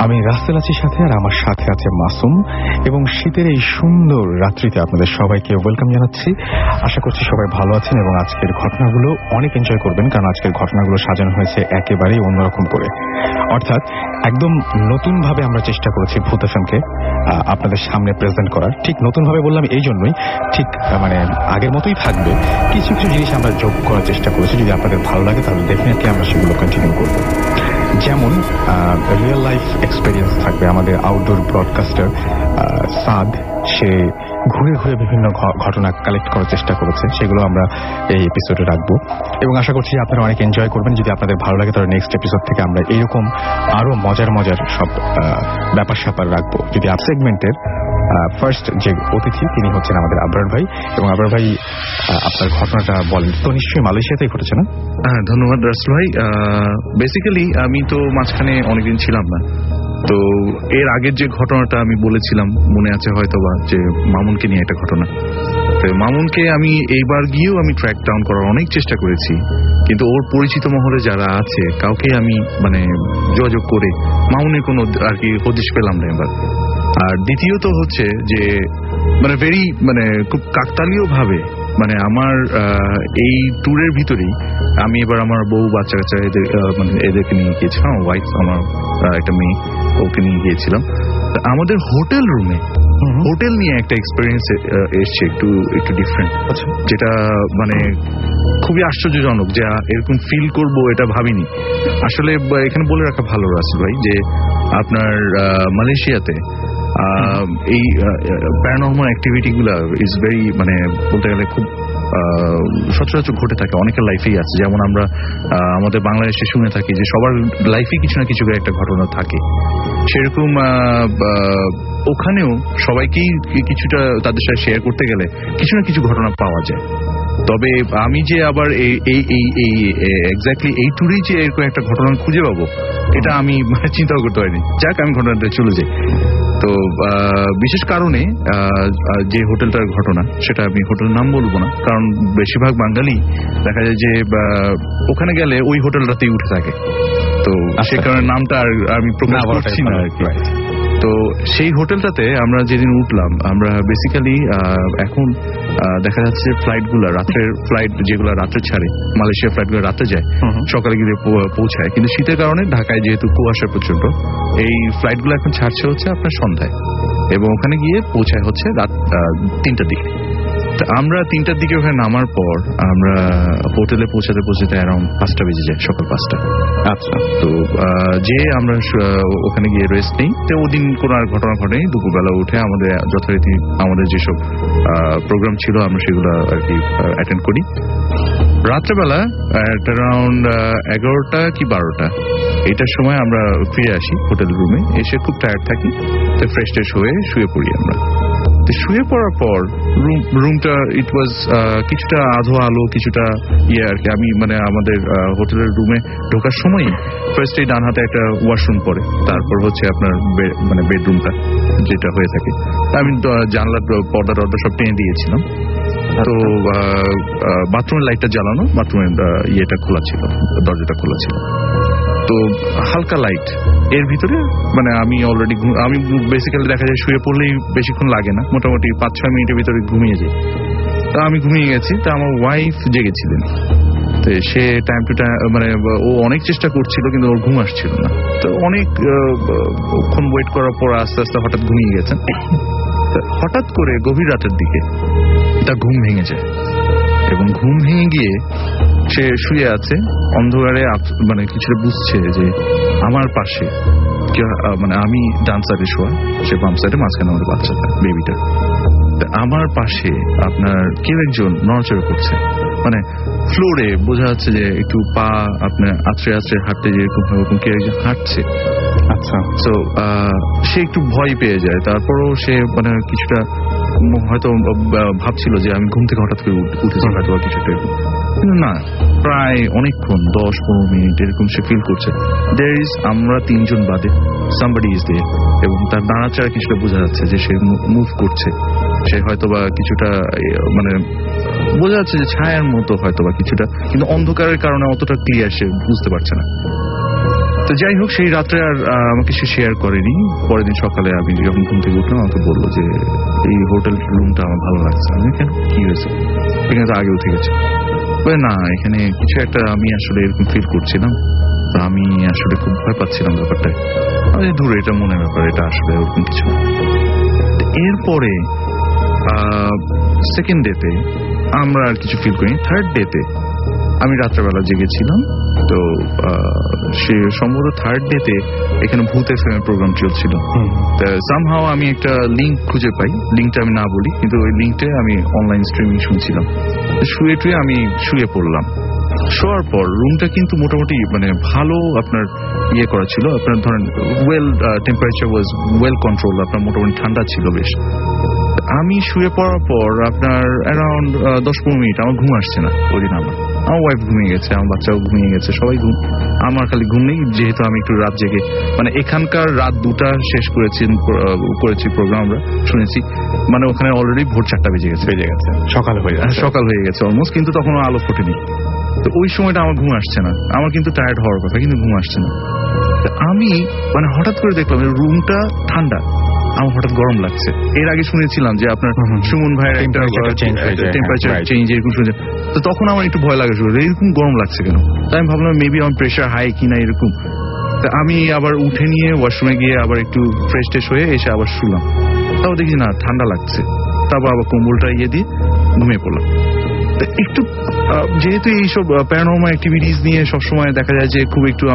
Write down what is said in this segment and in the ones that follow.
আমি রাসেল আছি সাথে, আর আমার সাথে আছে মাসুম। এবং শীতের এই সুন্দর রাত্রিতে আপনাদের সবাইকে ওয়েলকাম জানাচ্ছি। আশা করছি সবাই ভালো আছেন এবং আজকের ঘটনাগুলো অনেক এনজয় করবেন, কারণ আজকের ঘটনাগুলো সাজানো হয়েছে একেবারেই অন্যরকম করে। অর্থাৎ একদম নতুনভাবে আমরা চেষ্টা করেছি ভূত এফএমকে আপনাদের সামনে প্রেজেন্ট করার। ঠিক নতুনভাবে বললাম এই জন্যই, ঠিক মানে আগের মতোই থাকবে, কিছু কিছু জিনিস আমরা যোগ করার চেষ্টা করেছি। যদি আপনাদের ভালো লাগে তাহলে ডেফিনেটলি আমরা সেগুলো কন্টিনিউ করব। যেমন রিয়েল লাইফ এক্সপেরিয়েন্স থাকবে। আমাদের আউটডোর ব্রডকাস্টার সাদ, সে ঘুরে ঘুরে বিভিন্ন ঘটনা কালেক্ট করার চেষ্টা করেছে, সেগুলো আমরা এই এপিসোডে রাখবো এবং আশা করছি আপনারা অনেক এনজয় করবেন। যদি আপনাদের ভালো লাগে তাহলে নেক্সট এপিসোড থেকে আমরা এইরকম আরো মজার মজার সব ব্যাপার স্যাপার রাখবো। যদি আপ সেগমেন্টের ফার্স্ট যে অতিথি তিনি হচ্ছেন আমাদের আবরার ভাই। এবং আবরার ভাই, আপনার ঘটনাটা বলেন তো। নিশ্চয়ই মালয়েশিয়াতেই ঘটেছে না? হ্যাঁ, ধন্যবাদ রাসেল ভাই। বেসিক্যালি আমি তো মাঝখানে অনেকদিন ছিলাম না। তো এর আগের যে ঘটনাটা আমি বলেছিলাম মনে আছে হয়তোবা, যে মামুনকে নিয়ে একটা ঘটনা। তো মামুনকে আমি এইবার গিয়েও আমি ট্র্যাক ডাউন করার অনেক চেষ্টা করেছি, কিন্তু ওর পরিচিত মহলে যারা আছে কাউকে আমি মানে যোগাযোগ করে মামুনের কোনো আর কি হদিশ পেলাম না এবার। আর দ্বিতীয়ত হচ্ছে যে মানে খুব কাকতালীয় ভাবে মানে আমার এই ট্যুরের ভিতরেই আমি এবার আমার বউ বাচ্চা কাচ্চা এদেরকে নিয়ে গিয়েছিলাম। আমার ওয়াইফ, আমার একটা মেয়ে, ওকে নিয়ে গিয়েছিলাম। আমাদের হোটেল রুমে হোটেল নিয়ে একটা এক্সপিরিয়েন্স এসছে একটু ডিফারেন্ট, যেটা মানে খুবই আশ্চর্যজনক, যে এরকম ফিল করব এটা ভাবিনি আসলে। এখানে বলে রাখা ভালো রাসেল ভাই, যে আপনার মালয়েশিয়াতে এই প্যারানর্মাল অ্যাক্টিভিটি গুলা ইজ ভেরি মানে বলতে গেলে খুব সচরাচর ঘটে থাকে, অনেকের লাইফেই আছে। যেমন আমরা আমাদের বাংলাদেশে শুনে থাকি যে সবার লাইফে কিছু না কিছু করে একটা ঘটনা থাকে, সেরকম ওখানেও সবাইকেই কিছুটা তাদের সাথে শেয়ার করতে গেলে কিছু না কিছু ঘটনা পাওয়া যায়। তবে আমি যে আবার এক্স্যাক্টলি এই ট্যুরেই যে এরকম একটা ঘটনা খুঁজে পাবো, এটা আমি চিন্তাও করতে পারিনি। যাক, আমি ঘটনাটা চলে যাই। তো বিশেষ কারণে যে হোটেলটার ঘটনা, সেটা আমি হোটেলের নাম বলবো না, কারণ বেশিরভাগ বাঙালি দেখা যায় যে ওখানে গেলে ওই হোটেলটাতেই উঠে থাকে। তো সে কারণে নামটা আর আমি প্রকাশ করছি না আর কি। তো সেই হোটেলটাতে আমরা যেদিন উঠলাম, আমরা বেসিক্যালি এখন দেখা যাচ্ছে ফ্লাইটগুলো রাত্রের ফ্লাইট, যেগুলো রাত্রে ছাড়ে, মালয়েশিয়া ফ্লাইটগুলো রাতে যায়, সকালে গিয়ে পৌঁছায়। কিন্তু শীতের কারণে ঢাকায় যেহেতু কুয়াশা প্রচন্ড, এই ফ্লাইটগুলো এখন ছাড়ছে হচ্ছে আপনার সন্ধ্যায়, এবং ওখানে গিয়ে পৌঁছায় হচ্ছে রাত 3টার দিকে। আমরা 3টার দিকে ওখানে নামার পর আমরা হোটেলে পৌঁছাতে অ্যারাউন্ড 5টা বেজে যায়, সকাল 5টা। আচ্ছা, তো যে আমরা ওখানে গিয়ে রেস্ট নেই। তো ওদিন কোনো আর ঘটনা ঘটেনি। দুপুরবেলা উঠে আমাদের যথারীতি আমাদের যেসব প্রোগ্রাম ছিল আমরা সেগুলো আর কি অ্যাটেন্ড করি। রাত্রেবেলা অ্যারাউন্ড 11টা কি 12টা এইটার সময় আমরা ফিরে আসি হোটেল রুমে। এসে খুব টায়ার্ড থাকি, তো ফ্রেশ ট্রেশ হয়ে শুয়ে পড়ি আমরা। তো শুয়ে পড়ার পর রুমটা ইট ওয়াজ কিছুটা আধো আলো, কিছুটা আর কি। আমি মানে আমাদের হোটেলের রুমে ঢোকার সময় ফার্স্ট এই ডান হাতে একটা ওয়াশরুম পড়ে, তারপর হচ্ছে আপনার মানে বেডরুমটা যেটা হয়ে থাকে। আমি জানলার পর্দা টর্দা সব টেনে দিয়েছিলাম। তো বাথরুমের লাইটটা জ্বালানো, বাথরুমের ইয়েটা খোলা ছিল, দরজাটা খোলা ছিল। তো হালকা লাইট এর ভিতরে মানে আমি অলরেডি আমি বেসিক্যালি দেখা যায় শুয়ে পড়লেই বেশিক্ষণ লাগে না, মোটামুটি 5-6 মিনিটের ভিতরে ঘুমিয়ে যাই। তো আমি ঘুমিয়ে গেছি। তো আমার ওয়াইফ জেগেছিলেন। তো সে টাইম টু টাইম মানে ও অনেক চেষ্টা করছিল, কিন্তু ওর ঘুম আসছিল না। তো অনেকক্ষণ ওয়েট করার পর আস্তে আস্তে হঠাৎ ঘুমিয়ে গেছেন। হঠাৎ করে গভীর রাতের দিকে তার ঘুম ভেঙে যায়, এবং ঘুম ভেঙে গিয়ে সে শুয়ে আছে অন্ধকারে, মানে কিছুটা বুঝছে যে আমার পাশে মানে আমি ডান সাইডে শোয়া, সে বাম সাইডে, মাঝখানে আমার বাচ্চাটা, বেবিটা। আমার পাশে আপনার কেউ একজন নড়াচড়া করছে, মানে ফ্লোরে বোঝা যাচ্ছে যে একটু পা আপনার আছড়ে আছড়ে হাঁটতে, যেরকম ওরকম কেউ একজন হাঁটছে। আচ্ছা, তো সে একটু ভয় পেয়ে যায়। তারপরও সে মানে কিছুটা হয়তো ভাবছিল যে আমি ঘুম থেকে হঠাৎ করে উঠেছি হয়তো কিছুটা, কিন্তু না, প্রায় অনেকক্ষণ 10-15 মিনিট এরকম সে ফিল করছে আমরা 3 জন বাদে সামবডি ইজ দেয়ার, এবং তার নাড়াচাড়া কিছুটা বোঝা যাচ্ছে যে সে মুভ করছে। সে হয়তোবা কিছুটা মানে বোঝা যাচ্ছে যে ছায়ার মতো হয়তোবা কিছুটা, কিন্তু অন্ধকারের কারণে অতটা ক্লিয়ার সে বুঝতে পারছে না। তো যাই হোক, সেই রাত্রে আর আমাকে সে শেয়ার করেনি। পরের দিন সকালে আমি যখন ঘুম থেকে উঠলাম আমাকে বললো যে এই হোটেল রুমটা আমার ভালো লাগছে। আমি কেন, কি হয়েছে, এখানে তো আগে উঠে গেছে। না, এখানে কিছু একটা আমি আসলে এরকম ফিল করছিলাম, আমি আসলে খুব ভয় পাচ্ছিলাম ব্যাপারটায়। দূরে, এটা মনের ব্যাপার, এটা আসলে ওরকম কিছু না। এরপরে সেকেন্ড ডেতে আমরা আর কিছু ফিল করিনি। থার্ড ডেতে আমি রাত্রেবেলা জেগেছিলাম। তো সে সম্ভবত থার্ড ডেতে এখানে ভূত এফএম এর প্রোগ্রাম চলছিল। সামহাও আমি একটা লিঙ্ক খুঁজে পাই, লিঙ্কটা আমি না বলি, কিন্তু ওই লিঙ্কটা আমি অনলাইন স্ট্রিমিং শুনছিলাম। শুয়ে টুয়ে আমি শুয়ে পড়লাম। শোয়ার পর রুমটা কিন্তু মোটামুটি মানে ভালো আপনার ইয়ে করা ছিল, আপনার ধরেন well temperature was well control, আপনার মোটামুটি ঠান্ডা ছিল বেশ। আমি শুয়ে পড়ার পর আপনার অ্যারাউন্ড 10-15 মিনিট আমার ঘুম আসছে না। ওই দিন আমার ওয়াইফ ঘুমিয়ে গেছে, আমার বাচ্চাও ঘুমিয়ে গেছে, সবাই ঘুম, আমার খালি ঘুম নেই। যেহেতু আমি একটু রাত জেগে, মানে এখানকার রাত 2টা শেষ করেছি প্রোগ্রাম, আমরা শুনেছি, মানে ওখানে অলরেডি ভোর 4টা বেজে গেছে, সকাল হয়ে গেছে অলমোস্ট, কিন্তু তখনও আলো ফোটেনি। তো ওই সময়টা আমার ঘুম আসছে না, আমার কিন্তু টায়ার্ড হওয়ার কথা, কিন্তু ঘুম আসছে না। আমি মানে হঠাৎ করে দেখলাম রুমটা ঠান্ডা, আমার হঠাৎ গরম লাগছে। এর আগে শুনেছিলাম যে আপনার সুমন ভাইয়ের একটা টেম্পারেচার চেঞ্জ এরকম শুনে, তো তখন আমার একটু ভয় লাগা শুরু, এরকম গরম লাগছে কেন। তাই আমি ভাবলাম মেবি আমার প্রেশার হাই কিনা এরকম। আমি আবার উঠে নিয়ে ওয়াশরুমে গিয়ে আবার একটু ফ্রেশ ট্রেশ হয়ে এসে আবার শুলাম, তাও দেখি না ঠান্ডা লাগছে। তারপর আবার কম্বলটা ইয়ে দিয়ে ঘুমিয়ে পড়লাম। একটু যেহেতু এইসব প্যারানর্মাল অ্যাক্টিভিটিস নিয়ে সবসময় দেখা যায় যে খুব একটু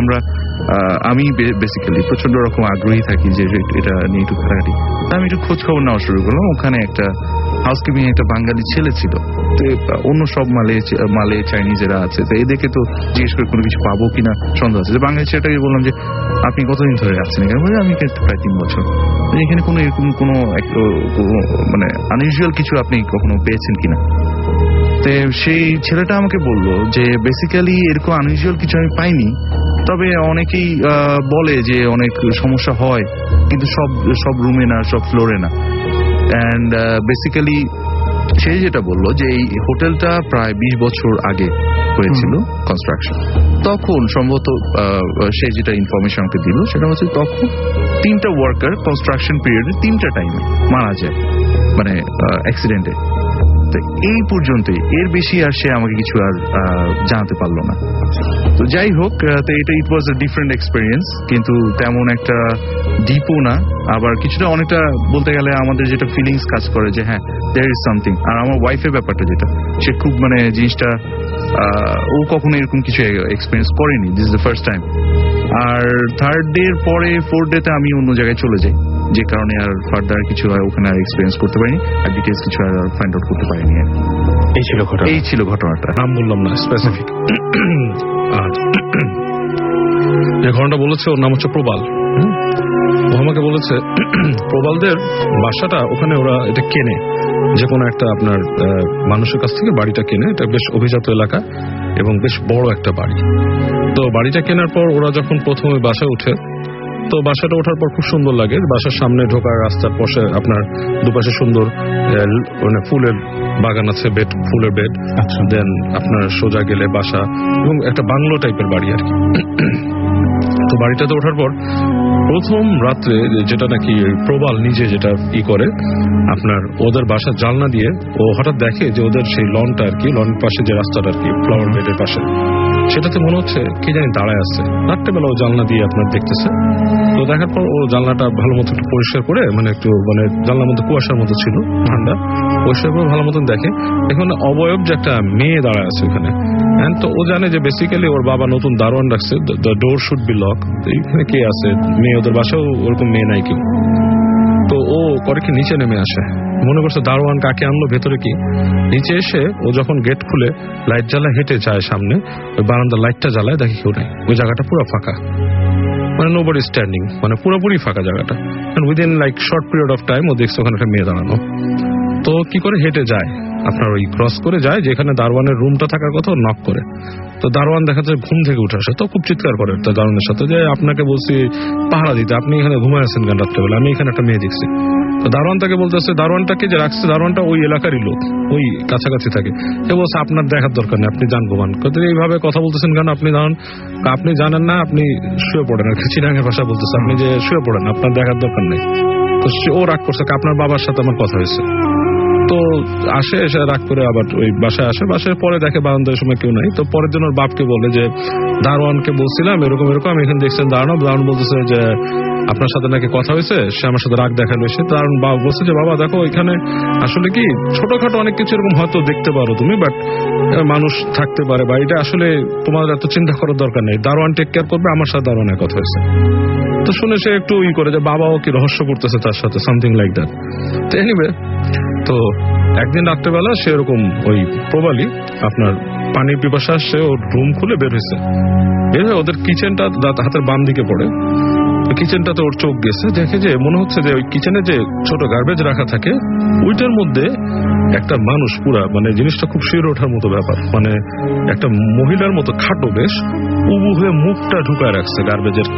আমি বেসিক্যালি প্রচন্ড রকম আগ্রহী থাকি যে এটা নিয়ে একটু ঘাটাঘাটি। আমি একটু খোঁজ খবর নেওয়া শুরু করলাম। ওখানে একটা হাউসকিপিং একটা বাঙালি ছেলে ছিল, অন্য সব মালে চাইনিজেরা আছে, তো এদেরকে তো জিজ্ঞেস করে কোনো কিছু পাবো কিনা সন্দেহ আছে। বাঙালি ছেলেটাকে বললাম যে আপনি কতদিন ধরে আছেন এখানে? আমি প্রায় 3 বছর। এখানে কোনো এরকম কোনো মানে আনইউজুয়াল কিছু আপনি কখনো পেয়েছেন কিনা? তো সেই ছেলেটা আমাকে বললো যে বেসিক্যালি এরকম আনইউজুয়াল কিছু আমি পাইনি, তবে অনেকেই বলে যে অনেক সমস্যা হয়, কিন্তু সব রুমে না, সব ফ্লোরে না। অ্যান্ড বেসিক্যালি সে যেটা বললো যে এই হোটেলটা প্রায় 20 বছর আগে হয়েছিল কনস্ট্রাকশন। তখন সম্ভবত সে যেটা ইনফরমেশন আমাকে দিল সেটা হচ্ছে তখন 3টা ওয়ার্কার কনস্ট্রাকশন পিরিয়ডে 3টা টাইমে মারা যায়, মানে অ্যাক্সিডেন্টে। তো এই পর্যন্তই, এর বেশি আর সে আমাকে কিছু আর জানাতে পারলো না। তো যাই হোক, তো এটা ইট ওয়াজ এ ডিফারেন্ট এক্সপিরিয়েন্স, কিন্তু তেমন একটা ডিপও না, আবার কিছুটা অনেকটা বলতে গেলে আমাদের যেটা ফিলিংস কাজ করে যে হ্যাঁ দেয়ার ইজ সামথিং। আর আমার ওয়াইফের ব্যাপারটা যেটা, সে খুব মানে জিনিসটা ও কখনো এরকম কিছু এক্সপিরিয়েন্স করেনি, this is the first time. আর থার্ড ডে এর পরে ফোর্থ ডেতে আমি অন্য জায়গায় চলে যাই, যে কারণে আর ফার্দার কিছু ওখানে আর এক্সপিরিয়েন্স করতে পারিনি, আর ডিটেলস কিছু আর ফাইন্ড আউট করতে পারিনি। এই ছিল ঘটনাটা। নাম বললাম না, স্পেসিফিক। যে ঘটনাটা বলেছে ওর নাম হচ্ছে প্রবাল। ও আমাকে বলেছে প্রবালদের বাসাটা ওখানে ওরা এটা কেনে, যে কোনো একটা আপনার মানুষের কাছ থেকে বাড়িটা কেনে। এটা বেশ অভিজাত এলাকা এবং বেশ বড় একটা বাড়ি। তো বাড়িটা কেনার পর ওরা যখন প্রথমে বাসায় উঠে, তো বাসাটা ওঠার পর খুব সুন্দর লাগে। বাসার সামনে ঢোকার রাস্তার পাশে আপনার দুপাশে সুন্দর মানে ফুলের বাগান আছে, বেড, ফুলের বেড। দেন আপনার সোজা গেলে বাসা, এবং একটা বাংলো টাইপের বাড়ি আর কি। তো বাড়িটাতে ওঠার পর প্রথম রাত্রে যেটা নাকি প্রবাল নিজে যেটা করে, আপনার ওদের বাসার জানলা দিয়ে ও হঠাৎ দেখে যে ওদের সেই লনটা আর কি, লনের পাশে যে রাস্তাটা আর কি, ফ্লাওয়ার বেডের পাশে, সেটাতে মনে হচ্ছে কি জানি দাঁড়ায় আছে। রাত্রেবেলা ও জানলা দিয়ে আপনার দেখতেছে। তো দেখার পর ও জানলাটা ভালো মতো একটু পরিষ্কার করে, মানে একটু মানে জানলার মধ্যে কুয়াশার মতো ছিল, ঠান্ডা, পরিষ্কার করে ভালো মতন দেখে এখানে অবয়ব যে একটা মেয়ে দাঁড়ায় আছে ওখানে। তো ও জানে যে বেসিক্যালি ওর বাবা নতুন দারোয়ান রাখছে, the door should be lock. এখানে কে আছে? মেয়ে, ওদের বাসাও ওরকম মেয়ে নাই কেউ। তো ও করে কি নিচে নেমে আসে, মনে করছে দারোয়ান কাকে আনলো ভেতরে কি। নিচে এসে ও যখন গেট খুলে লাইট জ্বালা হেঁটে যায় সামনে, ওই বারান্দার লাইটটা জ্বালায়, দেখে কেউ নেই। ওই জায়গাটা পুরো ফাঁকা, মানে নোবডি স্ট্যান্ডিং, মানে পুরোপুরি ফাঁকা জায়গাটা। Within like short period of time ও দেখছে ওখানে একটা মেয়ে দাঁড়ানো। তো কি করে হেঁটে যায়, আপনার ওই ক্রস করে যায় যেখানে দারোয়ানের রুমটা থাকার কথা, নক করে। তো দারোয়ান দেখা যায় ঘুম থেকে উঠে আসে, তো খুব চিৎকার করে তার দারোয়ানের সাথে যে আপনাকে বলছি পাহারা দিতে, আপনি এখানে ঘুমায় আছেন কেন রাত্রেবেলা, আমি এখানে একটা মেয়ে দেখছি। তো দারোয়ানটাকে বলতেছে, দারোয়ানটাকে যে রাখছে, দারোয়ানটা ওই এলাকারই লোক, ওই কাছাকাছি থাকে। সে বলছে আপনার দেখার দরকার নেই, আপনি যান ঘুমান। এইভাবে কথা বলতেছেন কেন? আপনি দাঁড়ান, আপনি জানেন না, আপনি শুয়ে পড়েন। আর কি চিরাঙের ভাষা বলতেছে, আপনি যে শুয়ে পড়েন, আপনার দেখার দরকার নেই। তো ও রাগ করছে, আপনার বাবার সাথে আমার কথা হয়েছে। তো আসে, এসে রাগ করে আবার ওই বাসায় আসে। বাসায় পরে দেখে বারান্দার সময় কেউ নাই। তো পরের দিন ওর বাপকে বলে যে দারোয়ানকে বলছিলাম এরকম এরকম, আমি এখানে দেখছেন দাঁড়ানো। দারোয়ান বলতেছে যে আপনার সাথে নাকি কথা হয়েছে, সে আমার সাথে রাগ দেখালো। সে দারোয়ান বাবা বলছে যে বাবা দেখো, এখানে আসলে কি ছোটখাটো অনেক কিছু এরকম হয়তো দেখতে পারো তুমি, বাট মানুষ থাকতে পারে, বা এটা আসলে তোমার এত চিন্তা করার দরকার নেই, দারোয়ান টেক কেয়ার করবে, আমার সাথে দারোয়ানের কথা হয়েছে। তো শুনে সে একটু করে যে বাবাও কি রহস্য করতেছে তার সাথে, সামথিং লাইক দ্যাট। তো এনিওয়ে, তো একদিন রাত্রেবেলা সে এরকম ওই প্রবালি আপনার পানির পিপাসা, সে ওর রুম খুলে বের হয়েছে। বের হয়ে ওদের কিচেনটা হাতের বাম দিকে পড়ে, কিচেনটাতে ওর চোখ গেছে, দেখে যে মনে হচ্ছে যে ওই কিচেনে যে ছোট গার্বেজ রাখা থাকে ওইটার মধ্যে একটা মানুষ পুরা, মানে জিনিসটা খুব শিরে ওঠার মতো ব্যাপার, মানে একটা মহিলার মতো খাটো বেশ উবু হয়ে মুখটা ঢুকায় রাখছে গার্বেজের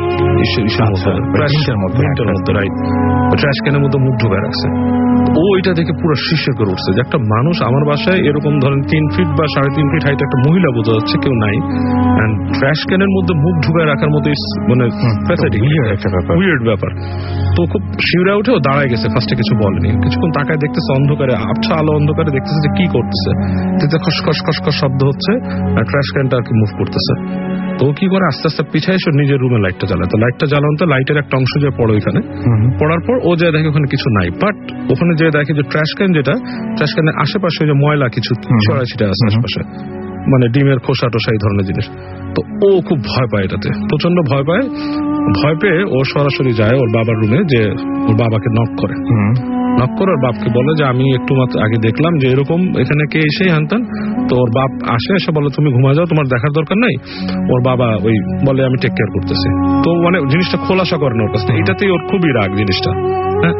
মধ্যে, রাইট, ট্র্যাশ ক্যানের মধ্যে মুখ ঢুকায় রাখছে। ও এটা দেখে পুরো শিরশির করে উঠছে যে একটা মানুষ আমার বাসায় এরকম ধরেন 3 ফিট বা 3.5 ফিট হাইট একটা মহিলা বোঝা যাচ্ছে, কেউ নাই, এন্ড ট্র্যাশ ক্যানের মধ্যে মুখ ঢুকায় রাখার মতো, মানে উইয়ার্ড ব্যাপার। তো খুব শিউরে উঠে ও দাঁড়ায় গেছে, ফার্স্টে কিছু বলেনি, কিছুক্ষণ তাকায় দেখতেছে অন্ধকারে, আবছা আলো অন্ধকারে দেখতেছে যে কি করতেছে, খসখস খসখস শব্দ হচ্ছে, আর ট্র্যাশ ক্যানটা আর কি মুভ করতেছে। তো কি করে আস্তে আস্তে পিছায় এসে নিজের রুমে লাইটটা জ্বালায়। তো লাইটটা জ্বালানো, লাইটের একটা অংশ যে পড়ে ওইখানে, পড়ার পর ও যে দেখে ওখানে কিছু নাই, বাট ওখানে যে দেখে যে ট্র্যাশ ক্যান, যেটা ট্র্যাশ ক্যানের আশেপাশে যে ময়লা কিছু ছড়াছিটা আছে আশেপাশে, মানে ডিমের খোসা টোসা এই ধরনের জিনিস। তো ও খুব ভয় পায়, এটাতে প্রচন্ড ভয় পায়। ভয় পেয়ে ও সরাসরি যায় ওর বাবার রুমে, যে ওর বাবাকে নক করে, নক করে ওর বাপকে বলে যে আমি একটু মাত্র আগে দেখলাম যে এরকম এখানে কে এসে হানতান। তো ওর বাপ আসে, এসে বলে তুমি ঘুমা যাও, তোমার দেখার দরকার নাই। ওর বাবা ওই বলে আমি টেক কেয়ার করতেছি। তো মানে জিনিসটা খোলাসা করে না ওর কাছে, এটাতেই ওর খুবই রাগ জিনিসটা। হ্যাঁ,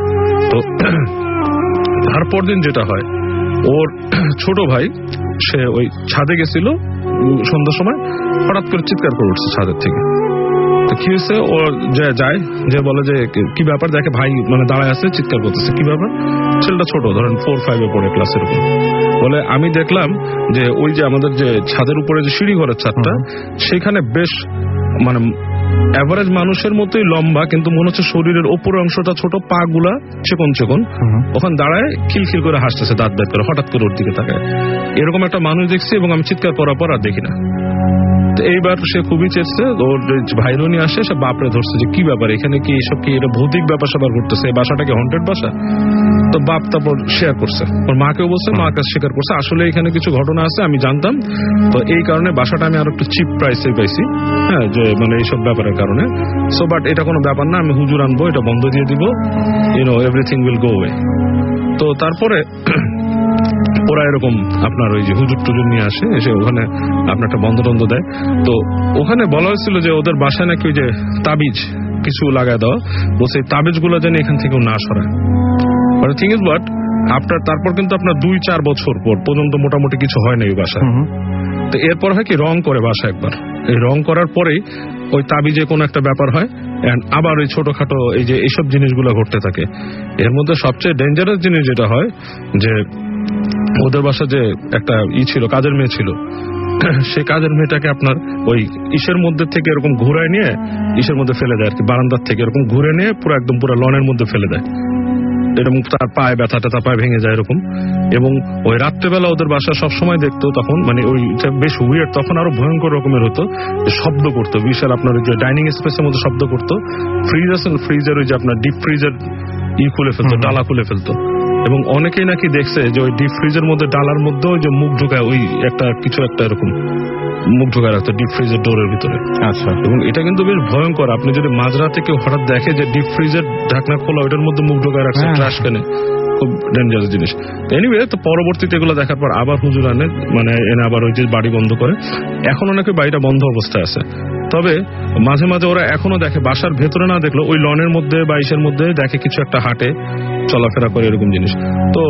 তো তারপর দিন যেটা হয়, ওর ছোট ভাই সে ওই ছাদে গেছিল সন্ধ্যার সময়, হঠাৎ করে চিৎকার করে উঠছে ছাদের থেকে। তো কি হয়েছে, ও যায় যে বলে যে কি ব্যাপার, দেখে ভাই মানে দাঁড়ায় আছে, চিৎকার করতেছে, কি ব্যাপার। ছেলেটা ছোট, ধরেন 4-5 পড়ে ক্লাসের উপর। বলে আমি দেখলাম যে ওই যে আমাদের যে ছাদের উপরে যে সিঁড়ি ঘরের ছাদটা, সেখানে বেশ মানে এভারেজ মানুষের মতোই লম্বা, কিন্তু মনে হচ্ছে শরীরের ওপরের অংশটা ছোট, পা গুলা চেকন চেকন, ওখানে দাঁড়ায় খিলখিল করে হাসতেছে, দাঁত দাঁত করে, হঠাৎ করে ওর দিকে তাকায়। এরকম একটা মানুষ দেখছি, এবং আমি চিৎকার করার পর আর দেখি না। এইবার সে খুবই চেয়েছে, ওর ভাইরও নিয়ে আসে, সে বাপরে ধরছে যে কি ব্যাপার, এখানে কি এসব কি এটা ভৌতিক ব্যাপার স্যাপার ঘটতেছে, এই বাসাটা কি হন্টেড বাসা। তো বাপ তারপর শেয়ার করছে, ওর মাকেও বলছে, মা কাছে স্বীকার করছে আসলে এখানে কিছু ঘটনা আছে, আমি জানতাম, তো এই কারণে বাসাটা আমি আরো একটু চিপ প্রাইসে পাইছি, হ্যাঁ, যে মানে এইসব ব্যাপারের কারণে। সো বাট এটা কোনো ব্যাপার না, আমি হুজুর আনবো, এটা বন্ধ দিয়ে দিব, এভরিথিং উইল গো ওয়ে। তো তারপরে ওরা এরকম আপনার ওই যে হুজুর টুজুর নিয়ে আসে, এসে ওখানে আপনার একটা বন্ধ টন্ধ দেয়। তো ওখানে বলা হয়েছিল যে ওদের বাসায় নাকি ওই যে তাবিজ কিছু লাগায় দেওয়া, বলছে তাবিজ গুলো যেন এখান থেকে না সরায়। বাট থিং ইজ বাট আপনার তারপর কিন্তু আপনার 2-4 বছর পর পর্যন্ত মোটামুটি কিছু হয় না এই বাসায়। তো এরপর হয় কি, রং করে বাসা একবার, এই রং করার পরেই ওই তাবিজে কোনো একটা ব্যাপার হয়, এন্ড আবার ওই ছোটখাটো এই যে এইসব জিনিসগুলো ঘটতে থাকে। এর মধ্যে সবচেয়ে ডেঞ্জারাস জিনিস যেটা হয়, যে ওদের বাসা যে একটা ছিল, কাজের মেয়ে ছিল, সেই কাজের মেয়েটাকে আপনার ওই ইসের মধ্যে থেকে এরকম ঘুরায় নিয়ে ইসের মধ্যে ফেলে দেয় আর কি, বারান্দার থেকে এরকম ঘুরে নিয়ে পুরো একদম পুরো লনের মধ্যে ফেলে দেয়। এরকম তার পায়ে ব্যথাটা, তার পায়ে ভেঙে যায় এরকম। এবং ওই রাত্রেবেলা ওদের বাসা সবসময় দেখতো, তখন মানে ওইটা বেশ উইয়ার্ড, তখন আরো ভয়ঙ্কর রকমের হতো, শব্দ করতো বিশাল, আপনার ওই যে ডাইনিং স্পেসের মধ্যে শব্দ করতো, ফ্রিজ আছে, ফ্রিজের ওই যে আপনার ডিপ ফ্রিজের খুলে ফেলতো, ডালা খুলে ফেলতো। এবং অনেকেই নাকি দেখছে যে ওই ডিপ ফ্রিজের মধ্যে ডালার মধ্যে ওই যে মুখ ঢুকায়, ওই একটা কিছু একটা এরকম মুখ ঢুকায় রাখতো ডিপ ফ্রিজের ডোরের ভিতরে। আচ্ছা, এবং এটা কিন্তু বেশ ভয়ঙ্কর। আপনি যদি মাঝরাতে কেউ হঠাৎ দেখে যে ডিপ ফ্রিজের ঢাকনা খোলা, ওইটার মধ্যে মুখ ঢুকায় রাখছে ট্রাশ ক্যানে, খুব ডেঞ্জারাস জিনিস। এনিওয়ে, তো পরবর্তীতে এগুলো দেখার পর আবার হুজুর আনে, মানে এনে আবার ওই যে বাড়ি বন্ধ করে। এখন অনেকে বাড়িটা বন্ধ অবস্থায় আছে, তবে মাঝে মাঝে ওরা এখনো দেখে, বাসার ভেতরে না দেখলো ওই লনের মধ্যে বা ইসের মধ্যে দেখে কিছু একটা হাঁটে, চলাফেরা করে এরকম জিনিস। তো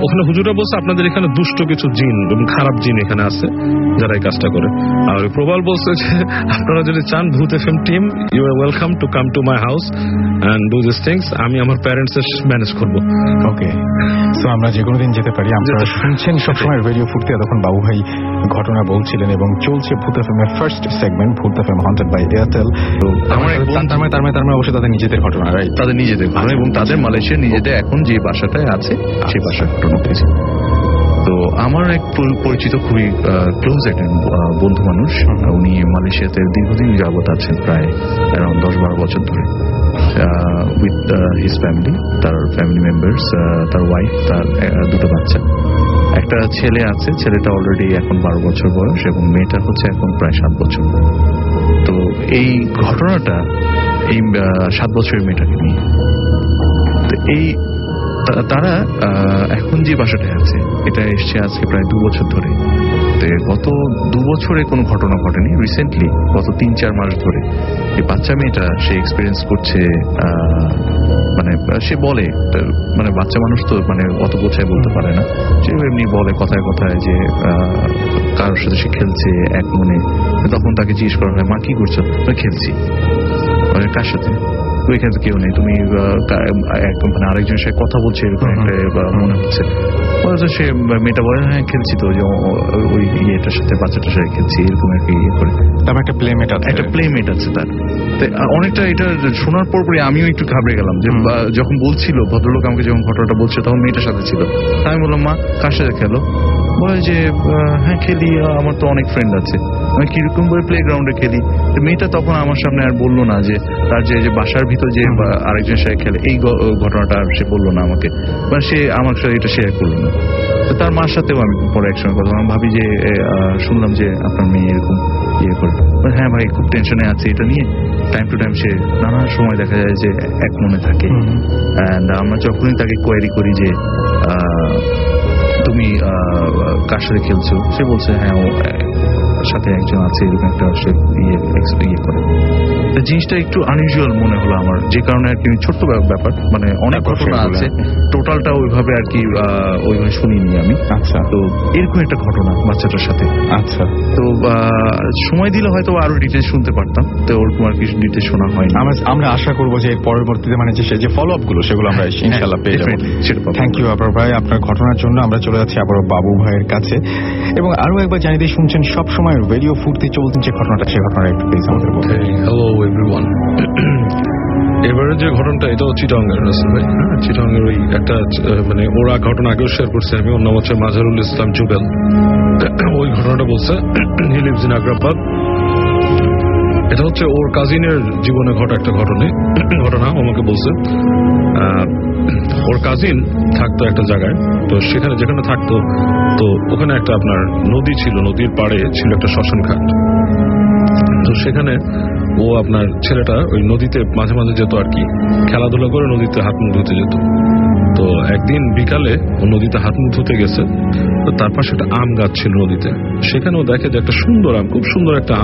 ওখানে হুজুরা বলছে আপনাদের এখানে দুষ্ট কিছু জিন এবং খারাপ জিন এখানে আছে যারা এই কাজটা করে। আর প্রবাল বলছে যে আপনারা যদি চান Bhoot FM team, you are welcome to come to my house and do this things. আমি আমার প্যারেন্টস এর ম্যানেজ করবো। ওকে, সো আমরা যে কোনো দিন যেতে পারি। আপনারা শুনছেন সবসময় রেডিও ফুর্তি, তখন বাবু ভাই ঘটনা বলছিলেন এবং চলছে ভূত এফএম এর ফার্স্ট সেগমেন্ট ভূত এফএম হন্টেড বাই এয়ারটেল। তো আমার এক তার মানে অবশ্যই তাদের নিজেদের ঘটনা, রাইট? তাদের নিজেদের ঘটনা এবং তাদের মালয়েশিয়া নিজেদের এখন যে বাসাটায় আছে সেই বাসার ঘটনা হয়েছে। তো আমার এক পরিচিত খুবই ক্লোজ একজন বন্ধু মানুষ, উনি মালয়েশিয়াতে দীর্ঘদিন যাবৎ আছেন, প্রায় অ্যারাউন্ড 10-12 বছর ধরে, উইথ হিজ ফ্যামিলি, তার ফ্যামিলি মেম্বার্স, তার ওয়াইফ, তার দুটো বাচ্চা। একটা ছেলে আছে, ছেলেটা অলরেডি এখন 12 বছর বয়স এবং মেয়েটা হচ্ছে এখন প্রায় 7 বছর। তো এই ঘটনাটা এই 7 বছরের মেয়েটাকে নিয়ে। তো এই তারা এখন যে বাসাটায় আছে এটা এসছে আজকে প্রায় 2 বছর ধরে। তো গত 2 বছরে কোনো ঘটনা ঘটেনি, রিসেন্টলি গত 3-4 মাস ধরে এই বাচ্চা মেয়েটা সে এক্সপিরিয়েন্স করছে। মানে সে বলে, মানে বাচ্চা মানুষ তো মানে অত বোঝায় বলতে পারে না, সে এমনি বলে কথায় কথায় যে কারোর সাথে সে খেলছে এক মনে। তখন তাকে জিজ্ঞেস করা হয়, মা কি করছো? খেলছি। মানে কার সাথে? ওইখানে তো কেউ নেই, তুমি একদম মানে আরেকজনের সাথে কথা বলছে এরকম একটা মনে হচ্ছে। সে মেয়েটা বলে, হ্যাঁ খেলছি তো, যে ওই ইয়েটার সাথে, বাচ্চাটার সাথে খেলছি, এরকম একটা ইয়ে করে। তারপর একটা প্লেমেট আছে তার। অনেকটা এটা শোনার পরপরই আমিও একটু ঘাবড়ে গেলাম, যে যখন বলছিল ভদ্রলোক আমাকে, যখন ঘটনাটা বলছে তখন মেয়েটার সাথে ছিল। আমি বললাম, মা কার সাথে খেলো? বলে যে হ্যাঁ খেলি, আমার তো অনেক ফ্রেন্ড আছে। আমি কিরকম বলে প্লে গ্রাউন্ডে খেলি। মেয়েটা তখন আমার সামনে আর বললো না যে তার যে বাসার ভিতর যে আরেকজনের সাথে খেলে, এই ঘটনাটা সে বললো না আমাকে, মানে সে আমার সাথে এটা শেয়ার করলো না। তো তার মার সাথেও আমি পরে একসঙ্গে কথা, আমি ভাবি যে শুনলাম যে আপনার মেয়ে এরকম ইয়ে করে। হ্যাঁ ভাই, খুব টেনশনে আছে এটা নিয়ে। টাইম টু টাইম সে নানা সময় দেখা যায় যে এক মনে থাকে। অ্যান্ড আমরা যখনই তাকে কোয়ারি করি যে তুমি কার সাথে খেলছো, সে বলছে হ্যাঁ ও সাথে একজন আছে, এরকম একটা সে ইয়ে করে। জিনিসটা একটু আনইউজুয়াল মনে হলো আমার, যে কারণে আর কি ছোট্ট ব্যাপার, মানে অনেক ঘটনা আছে, টোটালটা ওইভাবে আর কি ওইভাবে শুনিনি আমি। আচ্ছা, তো এরকম একটা ঘটনা বাচ্চাটার সাথে। আচ্ছা, তো সময় দিলে হয়তো আরো ডিটেলস শুনতে পারতাম, তো ওরকম আর কিছু ডিটেলস শোনা হয়নি। আমরা আশা করবো যে পরবর্তীতে মানে যে ফলো আপ গুলো সেগুলো আমরা ইনশাআল্লাহ পেয়ে যাবো। থ্যাংক ইউ আবার ভাই আপনার ঘটনার জন্য। আমরা চলে যাচ্ছি আবারও বাবু ভাইয়ের কাছে, এবং আরো একবার জানিয়ে দিয়ে শুনছেন সবসময় রেডিও ফুর্তি চলছেন যে ঘটনাটা, সেই ঘটনাটা একটু প্লিজ আমাদের বলুন। Hello everyone. এবারে যে ঘটনাটা, এটাও চিটাগাংয়ের রাসেল ভাই। হ্যাঁ, চিটাগাংয়ের ওই একটা মানে ওরা ঘটনা আগেও শেয়ার করছে আমি, ওর নাম হচ্ছে মাজহারুল ইসলাম জুবেল। ওই ঘটনাটা বলছে হি লিভস ইন আগ্রাবাদ। এটা হচ্ছে ওর কাজিনের জীবনে ঘটা একটা ঘটনা আমাকে বলছে। ওর কাজিন থাকতো একটা জায়গায়, তো সেখানে যেখানে থাকতো, তো ওখানে একটা আপনার নদী ছিল, নদীর পাড়ে ছিল একটা শ্মশান ঘাট। তো সেখানে ও আপনার ছেলেটা ওই নদীতে মাঝে মাঝে যেত আর কি, খেলাধুলা করে নদীতে হাত মুখ ধুতে যেত। তো একদিন বিকালে ও নদীতে হাত মুখ ধুতে গেছে, তো তার পাশে একটা আম গাছ ছিল নদীতে। সেখানে ও দেখে যে একটা সুন্দর আম, খুব সুন্দর একটা